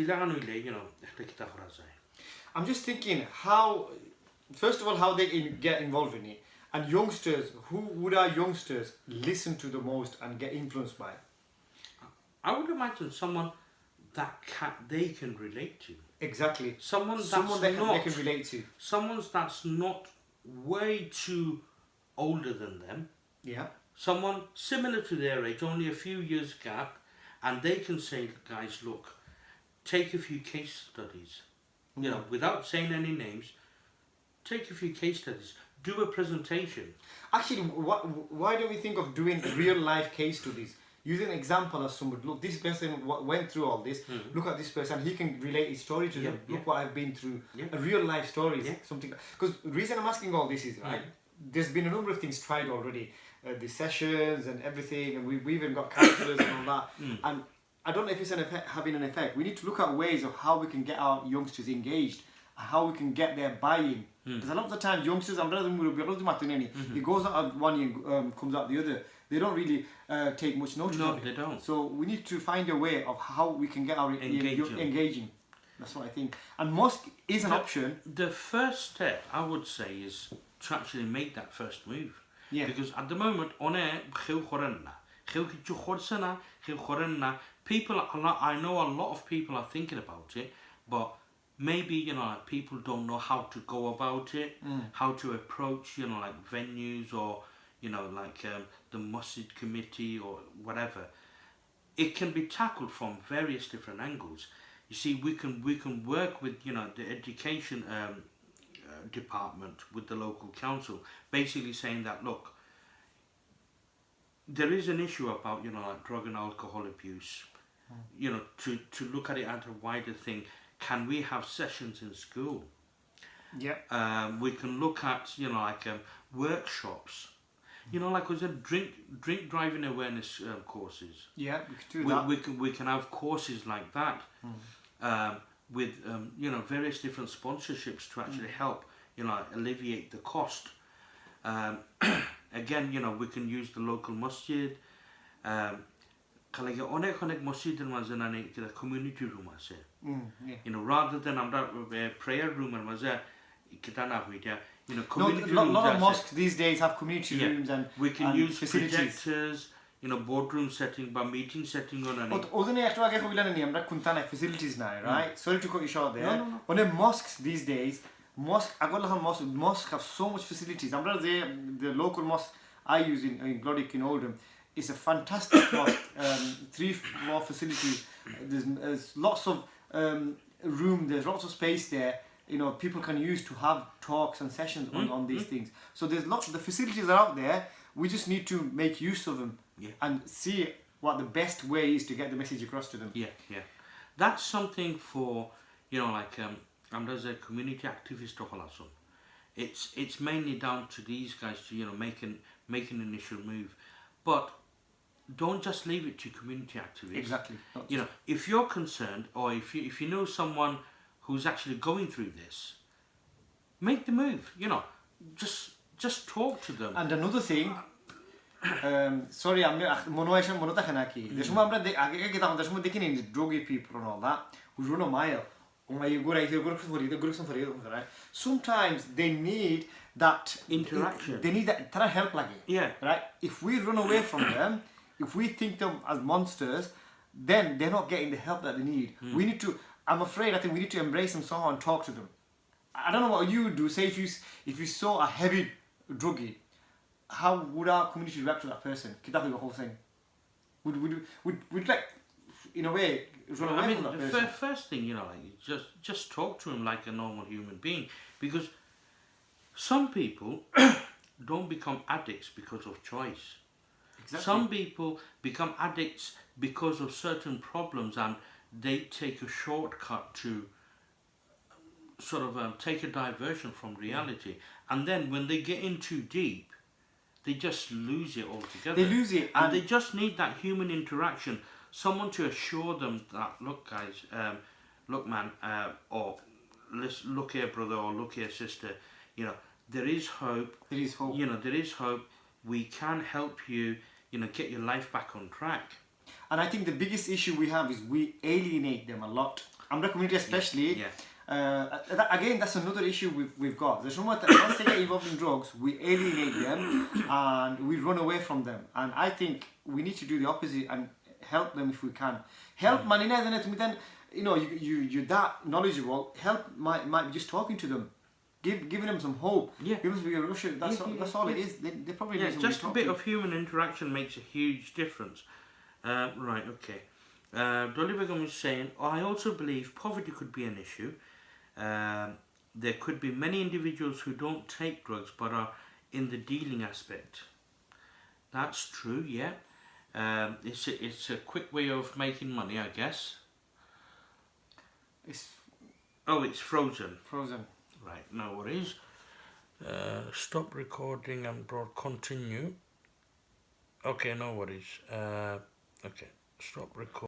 I'm just thinking how, first of all, how they get involved in it, and youngsters. Who would our youngsters listen to the most and get influenced by? I would imagine someone that they can relate to. Exactly. Someone they can relate to. Someone that's not way too older than them. Yeah. Someone similar to their age, only a few years gap, and they can say, guys, look, take a few case studies. Without saying any names, take a few case studies. Do a presentation. Actually, why don't we think of doing real life case studies? Using an example of somebody. Look, this person went through all this. Look at this person. He can relate his story to them. Look what I've been through. A real life story. Something. Because the reason I'm asking all this is, right, there's been a number of things tried already. The sessions and everything. And we've even got counsellors and all that. And I don't know if it's having an effect. We need to look at ways of how we can get our youngsters engaged. How we can get their buy-in. Because a lot of the time, youngsters, it goes out one year, comes out the other. They don't really take much notice of it. No, they don't. So we need to find a way of how we can get our engaging. That's what I think. And mosque is an option. The first step, I would say, is to actually make that first move. Yeah. Because at the moment, people, I know a lot of people are thinking about it, but maybe, people don't know how to go about it, how to approach, like venues or, the Masjid committee or whatever. It can be tackled from various different angles. You see, we can work with, the education department, with the local council, basically saying that, look, there is an issue about, like drug and alcohol abuse, to look at it as a wider thing. Can we have sessions in school? Yeah. We can look at, workshops. Like we said, drink driving awareness courses. Yeah, we could do that. We can have courses like that, with various different sponsorships to actually help alleviate the cost. Again, we can use the local masjid. Masjid community room আছে. Rather than prayer room community a lot of mosques these days have community rooms and we can use facilities. projectors, boardroom setting, but meeting setting on facilities now, right? Sorry to cut you short there. No. On the mosques these days, mosques have so much facilities. The local mosque I use in Glodick in Oldham is a fantastic mosque. 3-floor facility. There's lots of room. There's lots of space there. People can use to have talks and sessions on these things. So there's lots. The facilities are out there. We just need to make use of them and see what the best way is to get the message across to them. Yeah. That's something for I'm as a community activist or it's mainly down to these guys to make an initial move, but don't just leave it to community activists. Exactly. If you're concerned, or if you know someone who's actually going through this, make the move. Just talk to them. And another thing, sorry, I'm druggy people and all that who run a mile. Sometimes they need that interaction. They need that help, right? If we run away from them, if we think them as monsters, then they're not getting the help that they need. We need to. I think we need to embrace them somehow and talk to them. I don't know what you would do. Say if you saw a heavy druggie, how would our community react to that person? Could that be the whole thing? Would like, in a way, run away I mean, from that the person? first thing, you know, like, just talk to him like a normal human being, because some people don't become addicts because of choice. Exactly. Some people become addicts because of certain problems, and they take a shortcut to sort of take a diversion from reality. And then when they get in too deep, they just lose it altogether. They lose it, and and they just need that human interaction, someone to assure them that, look, guys, look, man, or look here, brother, or look here, sister. You know, there is hope. there is hope. You know, there is hope. We can help you. You know, get your life back on track. And I think the biggest issue we have is we alienate them a lot. American community especially. Yeah. Again, that's another issue we've got. There's no matter, once they get involved in drugs, we alienate them and we run away from them. And I think we need to do the opposite and help them if we can. Help, man, then, you know, you're that knowledgeable. Help might be just talking to them. Giving them some hope. Yeah. Give them some Russia. That's all it is. They probably need somebody just to a talk bit to. of human interaction makes a huge difference. Right, okay. Dolly Begum is saying, I also believe poverty could be an issue. There could be many individuals who don't take drugs but are in the dealing aspect. That's true, yeah. It's a quick way of making money, I guess. It's It's frozen. frozen. Right, no worries. Stop recording and continue. Okay, no worries. Okay, stop recording.